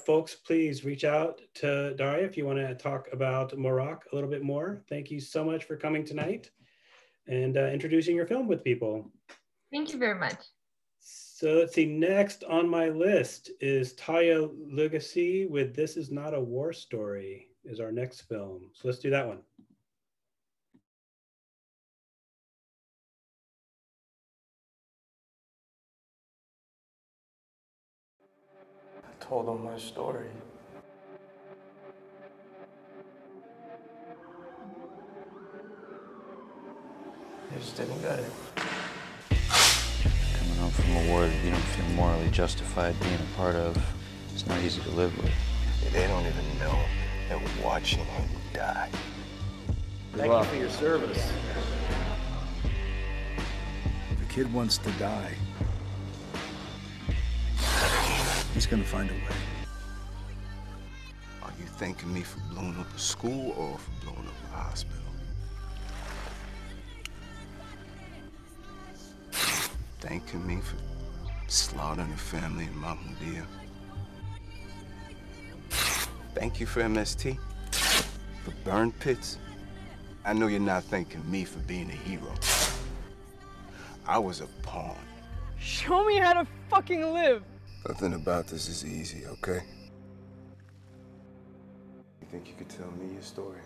Speaker 2: folks, please reach out to Daria if you want to talk about Morok a little bit more. Thank you so much for coming tonight and introducing your film with people.
Speaker 4: Thank you very much.
Speaker 2: So let's see, next on my list is Taya Lugacy with This Is Not a War Story is our next film. So let's do that one.
Speaker 14: I told them my story. They just didn't get it.
Speaker 17: Coming home from a war that you don't feel morally justified being a part of, it's not easy to live with.
Speaker 13: They don't even know that we're watching him die.
Speaker 14: Thank you for your service.
Speaker 9: kid wants to die, he's gonna find a way.
Speaker 12: Are you thanking me for blowing up a school or for blowing up a hospital? Thanking me for slaughtering the family in Mahmoudiya? Thank you for MST? For burn pits? I know you're not thanking me for being a hero. I was a pawn.
Speaker 18: Show me how to fucking live.
Speaker 12: Nothing about this is easy, okay? You think you could tell me your story?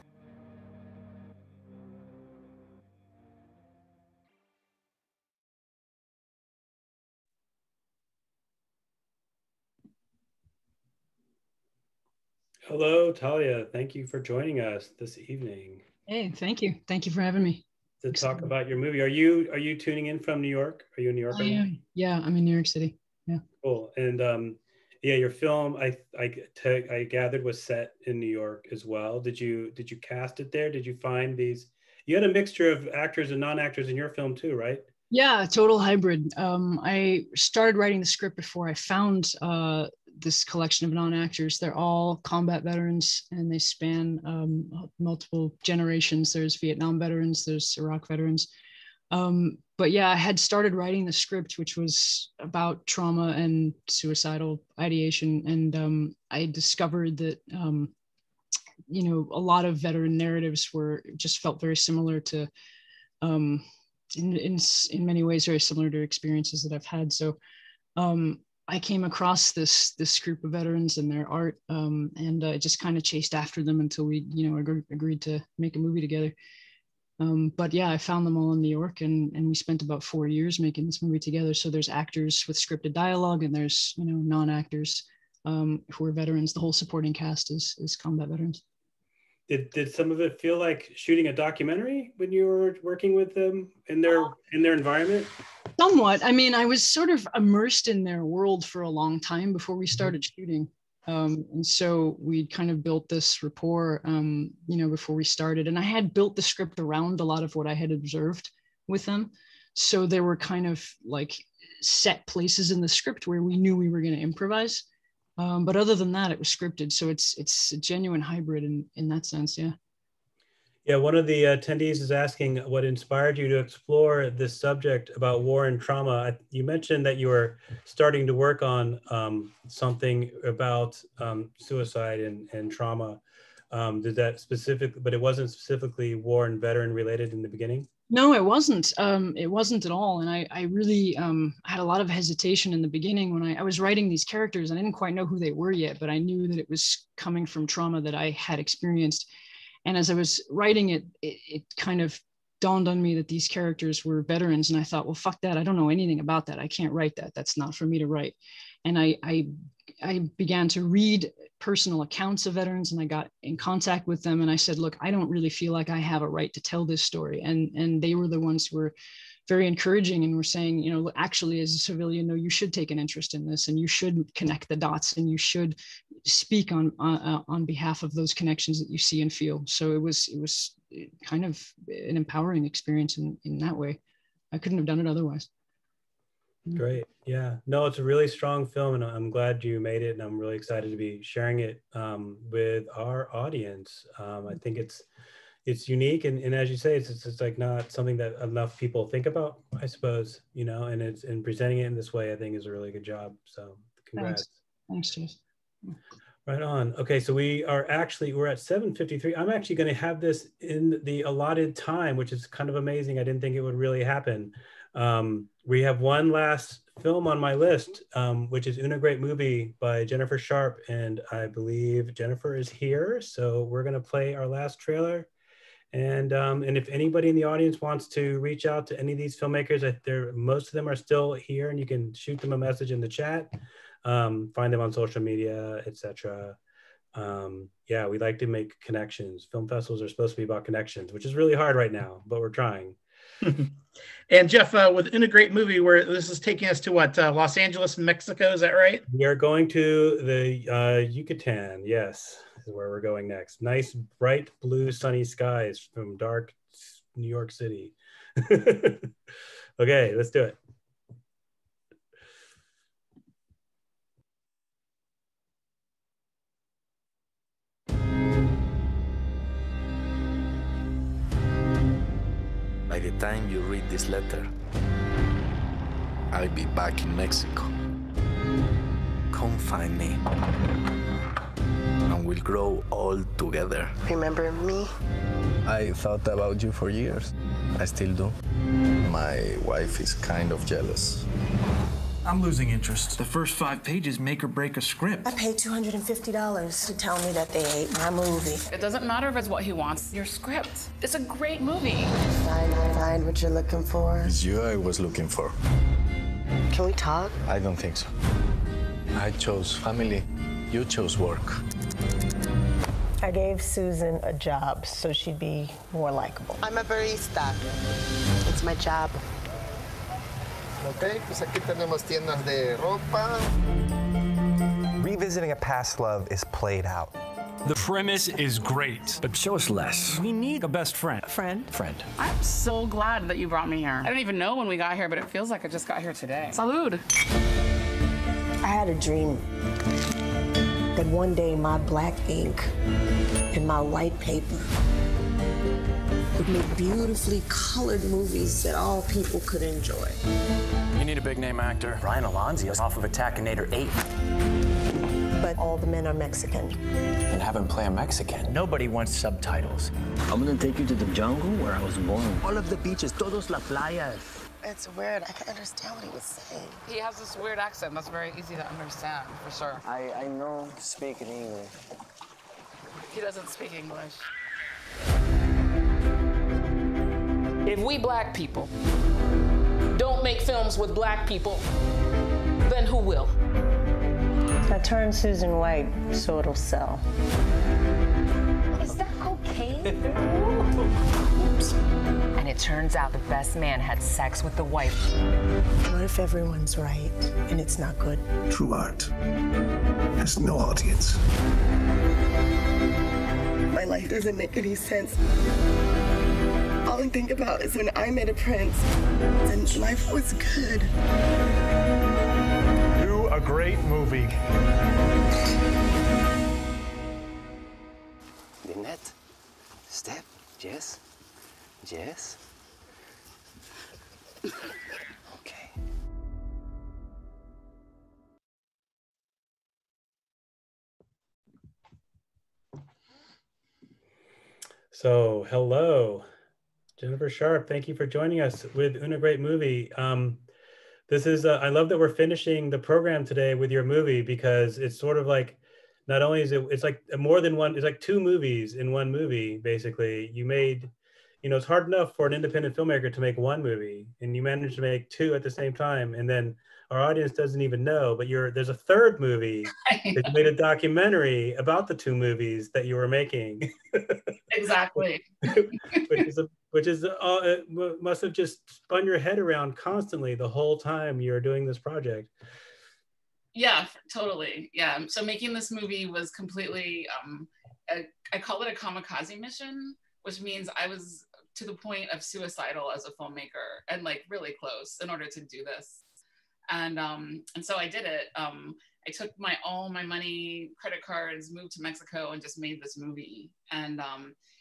Speaker 2: Hello, Talia. Thank you for joining us this evening
Speaker 19: Hey, thank you. Thank you for having me.
Speaker 2: to talk about your movie. Are you tuning in from New York? Are you in New York?
Speaker 19: I am. Yeah, I'm in New York City. Yeah.
Speaker 2: Cool. And yeah, your film I gathered was set in New York as well. Did you cast it there? Did you find these? You had a mixture of actors and non-actors in your film too, right?
Speaker 19: Yeah, total hybrid. I started writing the script before I found this collection of non-actors. They're all combat veterans and they span multiple generations. There's Vietnam veterans, there's Iraq veterans. But yeah, I had started writing the script, which was about trauma and suicidal ideation. And I discovered that, you know, a lot of veteran narratives just felt very similar to, in many ways, very similar to experiences that I've had. So I came across this group of veterans and their art, and I just kind of chased after them until we, you know, agreed to make a movie together. But yeah, I found them all in New York, and we spent about 4 years making this movie together. So there's actors with scripted dialogue, and there's, you know, non-actors who are veterans. The whole supporting cast is combat veterans.
Speaker 2: Did some of it feel like shooting a documentary when you were working with them in their environment?
Speaker 19: Somewhat. I mean, I was sort of immersed in their world for a long time before we started shooting. And so we kind of built this rapport, you know, before we started. And I had built the script around a lot of what I had observed with them. So there were kind of like set places in the script where we knew we were going to improvise. But other than that, it was scripted. So it's a genuine hybrid in that sense, yeah.
Speaker 2: Yeah, one of the attendees is asking what inspired you to explore this subject about war and trauma. You mentioned that you were starting to work on something about suicide and trauma. Did that but it wasn't specifically war and veteran related in the beginning?
Speaker 19: No, it wasn't. It wasn't at all. And I really had a lot of hesitation in the beginning when I was writing these characters. I didn't quite know who they were yet, but I knew that it was coming from trauma that I had experienced. And as I was writing it, it kind of dawned on me that these characters were veterans. And I thought, well, fuck that. I don't know anything about that. I can't write that. That's not for me to write. And I began to read personal accounts of veterans, and I got in contact with them. And I said, look, I don't really feel like I have a right to tell this story. And they were the ones who were very encouraging and were saying, you know, actually, as a civilian, no, you should take an interest in this, and you should connect the dots, and you should speak on behalf of those connections that you see and feel. So it was kind of an empowering experience in that way. I couldn't have done it otherwise.
Speaker 2: Great. Yeah. No, it's a really strong film, and I'm glad you made it, and I'm really excited to be sharing it with our audience. I think it's unique, and as you say, it's like not something that enough people think about, I suppose, you know, and presenting it in this way, I think, is a really good job. So congrats.
Speaker 19: Thanks, Chase.
Speaker 2: Right on. Okay, so we're at 7:53. I'm actually going to have this in the allotted time, which is kind of amazing. I didn't think it would really happen. We have one last film on my list, which is Una Great Movie by Jennifer Sharp, and I believe Jennifer is here. So we're going to play our last trailer. And if anybody in the audience wants to reach out to any of these filmmakers, most of them are still here, and you can shoot them a message in the chat, find them on social media, etc. Yeah, we like to make connections. Film festivals are supposed to be about connections, which is really hard right now, but we're trying.
Speaker 3: And Jeff, with In a Great Movie, where this is taking us to what, Los Angeles, Mexico, is that right?
Speaker 2: We are going to the Yucatan, yes, is where we're going next. Nice, bright blue, sunny skies from dark New York City. Okay, let's do it.
Speaker 10: By the time you read this letter, I'll be back in Mexico. Come find me, and we'll grow old together.
Speaker 11: Remember me?
Speaker 10: I thought about you for years. I still do. My wife is kind of jealous.
Speaker 15: I'm losing interest. The first 5 pages make or break a script.
Speaker 11: I paid $250 to tell me that they ate my movie.
Speaker 21: It doesn't matter if it's what he wants. Your script. It's a great movie.
Speaker 11: Find what you're looking for.
Speaker 10: It's you I was looking for.
Speaker 11: Can we talk?
Speaker 10: I don't think so. I chose family. You chose work.
Speaker 11: I gave Susan a job so she'd be more likable. I'm a barista. It's my job.
Speaker 10: Okay, pues aquí tenemos tiendas de ropa.
Speaker 22: Revisiting a past love is played out.
Speaker 23: The premise is great, but show us less. We need a best friend.
Speaker 21: Friend?
Speaker 23: Friend.
Speaker 21: I'm so glad that you brought me here. I didn't even know when we got here, but it feels like I just got here today. Salud.
Speaker 11: I had a dream that one day my black ink and my white paper would make beautifully colored movies that all people could enjoy.
Speaker 23: You need a big name actor.
Speaker 22: Brian Alonzo is off of Attackinator 8.
Speaker 11: But all the men are Mexican.
Speaker 22: And have him play a Mexican. Nobody wants subtitles.
Speaker 24: I'm gonna take you to the jungle where I was born. All of the beaches, todos las playas.
Speaker 11: It's weird. I can understand what he was saying.
Speaker 21: He has this weird accent that's very easy to understand, for sure.
Speaker 24: I know speak in English.
Speaker 21: He doesn't speak English. If we black people don't make films with black people, then who will?
Speaker 11: I turned Susan white so it'll sell.
Speaker 26: Is that cocaine? Oops. And it turns out the best man had sex with the wife.
Speaker 11: What if everyone's right and it's not good?
Speaker 9: True art has no audience.
Speaker 11: My life doesn't make any sense. All I think about is when I met a prince and life was good.
Speaker 23: Do a great movie.
Speaker 22: Lynette, step, Jess, Jess. Okay.
Speaker 2: So, hello, Jennifer Sharp. Thank you for joining us with Una Great Movie. This is, I love that we're finishing the program today with your movie, because it's sort of like, not only is it's like more than one, it's like 2 movies in one movie, basically. You made, you know, it's hard enough for an independent filmmaker to make 1 movie, and you managed to make 2 at the same time. And then our audience doesn't even know, but there's a 3rd movie that you made a documentary about the 2 movies that you were making.
Speaker 21: Exactly.
Speaker 2: which is must have just spun your head around constantly the whole time you're doing this project.
Speaker 21: Yeah, totally. Yeah. So making this movie was completely, I call it a kamikaze mission, which means I was to the point of suicidal as a filmmaker, and like really close in order to do this. And so I did it. I took all my money, credit cards, moved to Mexico, and just made this movie. And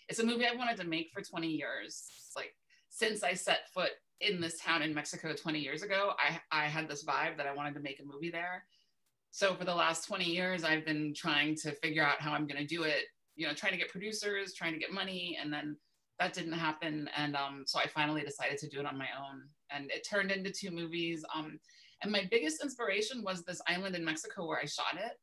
Speaker 21: it's a movie I wanted to make for 20 years. Like, since I set foot in this town in Mexico 20 years ago, I had this vibe that I wanted to make a movie there. So for the last 20 years, I've been trying to figure out how I'm going to do it, you know, trying to get producers, trying to get money, and then that didn't happen. And so I finally decided to do it on my own, and it turned into 2 movies. And my biggest inspiration was this island in Mexico where I shot it.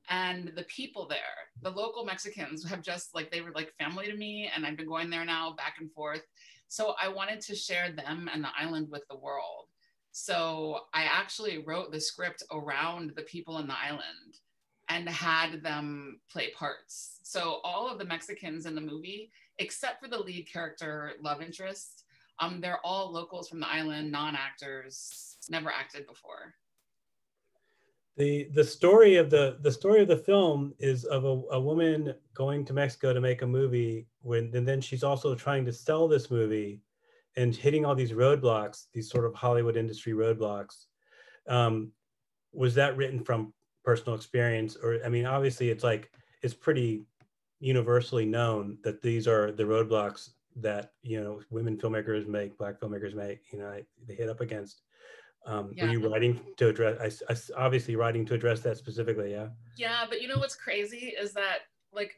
Speaker 21: And the people there, the local Mexicans have just like, they were like family to me, and I've been going there now back and forth. So I wanted to share them and the island with the world. So I actually wrote the script around the people in the island and had them play parts. So all of the Mexicans in the movie, except for the lead character, love interest, they're all locals from the island, non-actors, never acted before.
Speaker 2: The story of the film is of a woman going to Mexico to make a movie and then she's also trying to sell this movie and hitting all these roadblocks, these sort of Hollywood industry roadblocks. Was that written from personal experience? Or, I mean, obviously it's pretty universally known that these are the roadblocks that, women filmmakers make, Black filmmakers make, they hit up against. Were you writing to address, obviously writing to address that specifically, yeah?
Speaker 21: Yeah, but what's crazy is that,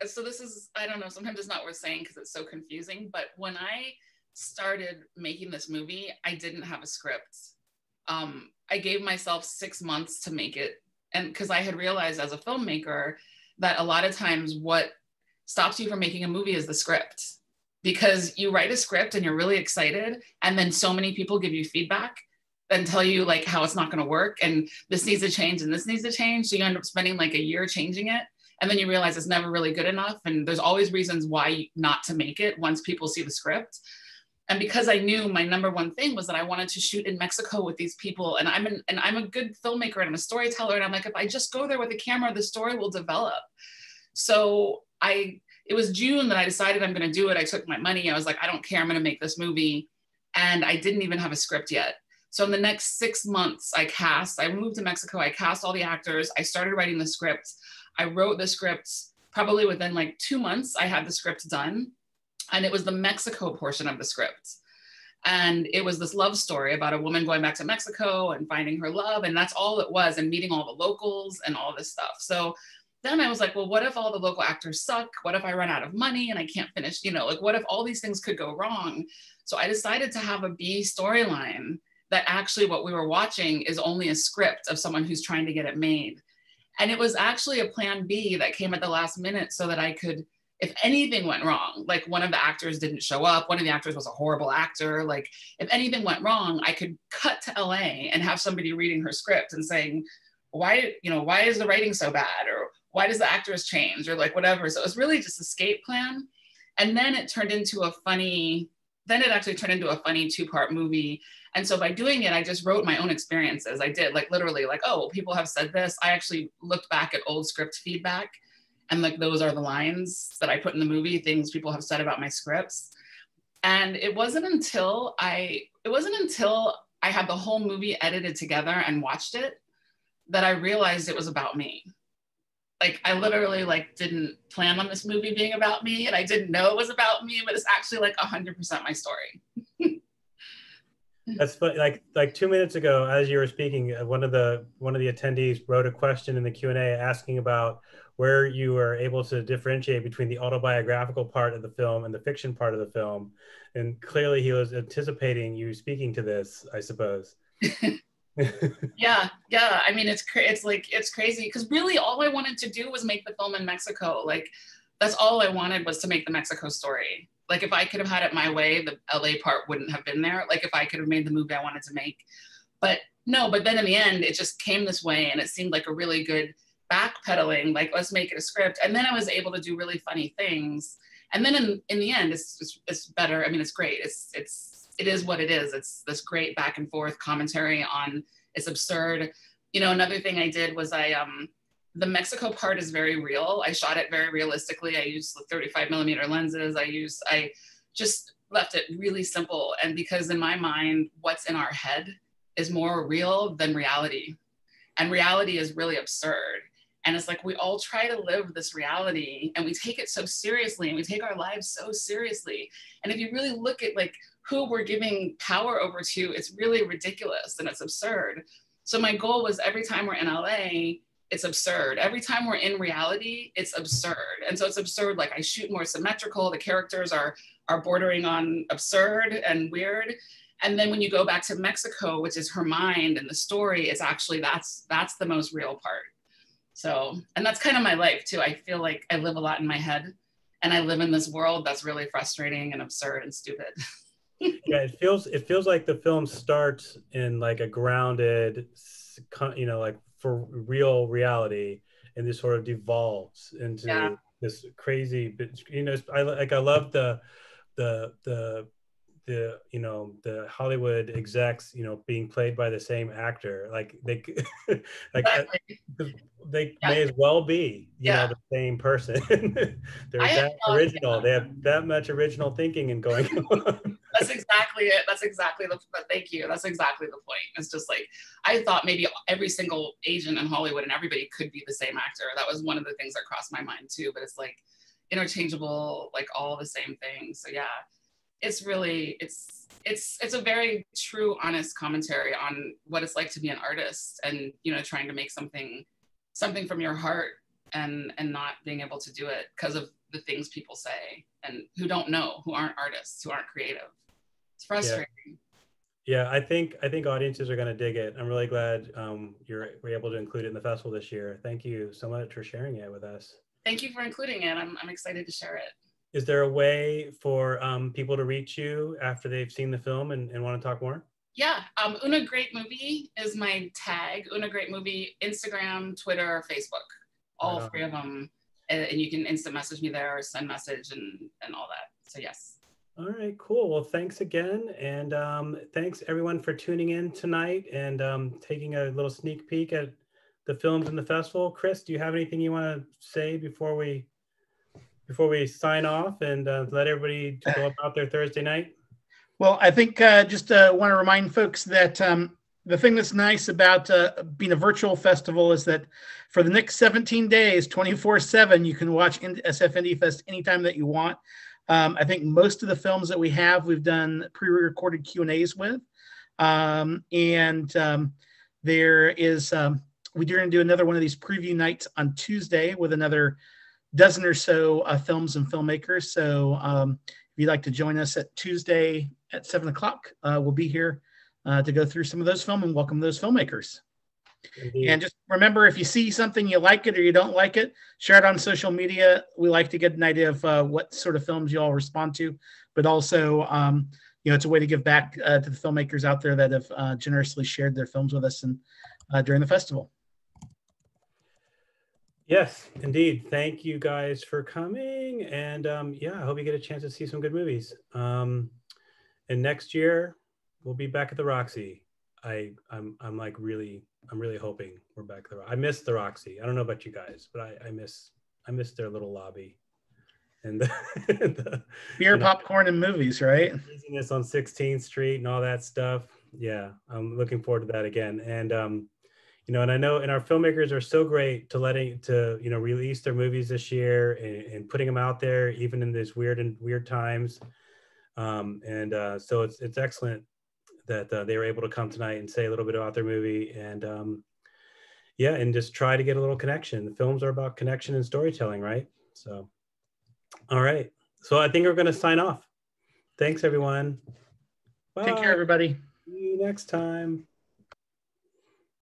Speaker 21: so this is, I don't know, sometimes it's not worth saying because it's so confusing, but when I started making this movie, I didn't have a script. I gave myself 6 months to make it. And because I had realized as a filmmaker that a lot of times what stops you from making a movie is the script. Because you write a script and you're really excited, and then so many people give you feedback and tell you how it's not going to work and this needs to change and this needs to change. So you end up spending a year changing it. And then you realize it's never really good enough. And there's always reasons why not to make it once people see the script. And because I knew my number one thing was that I wanted to shoot in Mexico with these people, and I'm a good filmmaker and I'm a storyteller. And I'm like, if I just go there with a camera, the story will develop. So it was June that I decided I'm going to do it. I took my money. I was like, I don't care. I'm going to make this movie. And I didn't even have a script yet. So in the next 6 months, I moved to Mexico. I cast all the actors. I started writing the script. I wrote the script probably within 2 months. I had the script done. And it was the Mexico portion of the script. And it was this love story about a woman going back to Mexico and finding her love. And that's all it was, and meeting all the locals and all this stuff. So then I was like, well, what if all the local actors suck? What if I run out of money and I can't finish, what if all these things could go wrong? So I decided to have a B storyline that actually what we were watching is only a script of someone who's trying to get it made. And it was actually a plan B that came at the last minute so that I could, if anything went wrong, one of the actors didn't show up, one of the actors was a horrible actor, if anything went wrong, I could cut to LA and have somebody reading her script and saying, why is the writing so bad? Or why does the actress change? Or whatever. So it was really just escape plan. And then it turned into a funny 2-part movie. And so by doing it, I just wrote my own experiences. I did literally oh, people have said this. I actually looked back at old script feedback, and those are the lines that I put in the movie, things people have said about my scripts. And it wasn't until I had the whole movie edited together and watched it that I realized it was about me. I literally didn't plan on this movie being about me, and I didn't know it was about me, but it's actually 100% my story.
Speaker 2: That's funny. Like 2 minutes ago, as you were speaking, one of the attendees wrote a question in the Q&A asking about where you were able to differentiate between the autobiographical part of the film and the fiction part of the film. And clearly he was anticipating you speaking to this, I suppose.
Speaker 21: Yeah. I mean, it's crazy because really all I wanted to do was make the film in Mexico. That's all I wanted, was to make the Mexico story. If I could have had it my way, the LA part wouldn't have been there. If I could have made the movie I wanted to make. But then in the end, it just came this way, and it seemed like a really good backpedaling, let's make it a script. And then I was able to do really funny things. And then in the end, it's better. I mean, it's great. It is what it is. It's this great back and forth commentary on, it's absurd. Another thing I did was the Mexico part is very real. I shot it very realistically. I used 35mm lenses. I just left it really simple. And because in my mind, what's in our head is more real than reality. And reality is really absurd. And it's we all try to live this reality, and we take it so seriously, and we take our lives so seriously. And if you really look at who we're giving power over to, it's really ridiculous and it's absurd. So my goal was, every time we're in LA, it's absurd. Every time we're in reality, it's absurd. And so it's absurd. I shoot more symmetrical. The characters are bordering on absurd and weird. And then when you go back to Mexico, which is her mind and the story, it's actually, that's the most real part. So, and that's kind of my life too. I feel like I live a lot in my head, and I live in this world that's really frustrating and absurd and stupid.
Speaker 2: Yeah, it feels like the film starts in a grounded, for real reality, and this sort of devolves into this crazy. I love the the the Hollywood execs being played by the same actor, like they like they may as well be the same person. They're that original. They have that much original thinking and going on.
Speaker 21: That's exactly it. That's exactly thank you. That's exactly the point. It's just like, I thought maybe every single agent in Hollywood and everybody could be the same actor. That was one of the things that crossed my mind too, but it's like interchangeable, like all the same things. So yeah, it's really, it's a very true, honest commentary on what it's like to be an artist and, trying to make something from your heart and not being able to do it because of the things people say and who don't know, who aren't artists, who aren't creative. It's frustrating.
Speaker 2: Yeah, I think audiences are going to dig it. I'm really glad we're able to include it in the festival this year. Thank you so much for sharing it with us.
Speaker 21: Thank you for including it. I'm excited to share it.
Speaker 2: Is there a way for people to reach you after they've seen the film and want to talk more?
Speaker 21: Yeah, Una Great Movie is my tag. Una Great Movie, Instagram, Twitter, Facebook, all three of them. And you can instant message me there or send message and all that. So yes.
Speaker 2: All right, cool. Well, thanks again. And thanks everyone for tuning in tonight and taking a little sneak peek at the films in the festival. Chris, do you have anything you want to say before we sign off and let everybody go about their Thursday night?
Speaker 3: Well, I think just want to remind folks that the thing that's nice about being a virtual festival is that for the next 17 days, 24/7, you can watch SF Indie Fest anytime that you want. I think most of the films that we've done pre-recorded Q&As with. There is, we're going to do another one of these preview nights on Tuesday with another dozen or so films and filmmakers. So if you'd like to join us at Tuesday at 7 o'clock, we'll be here to go through some of those films and welcome those filmmakers. Indeed. And just remember, if you see something, you like it or you don't like it, share it on social media. We like to get an idea of what sort of films you all respond to, but also, it's a way to give back to the filmmakers out there that have generously shared their films with us and during the festival.
Speaker 2: Yes, indeed. Thank you guys for coming. And I hope you get a chance to see some good movies. And next year we'll be back at the Roxy. I'm really hoping we're back there. I miss the Roxy. I don't know about you guys, but I miss their little lobby and the
Speaker 3: beer, popcorn, and movies, right?
Speaker 2: This on 16th Street and all that stuff. Yeah, I'm looking forward to that again. And and I know, and our filmmakers are so great to release their movies this year and putting them out there, even in these weird times. So it's excellent that they were able to come tonight and say a little bit about their movie and and just try to get a little connection. The films are about connection and storytelling, right? So, all right. So I think we're going to sign off. Thanks, everyone. Bye.
Speaker 3: Take care, everybody.
Speaker 2: See you next time.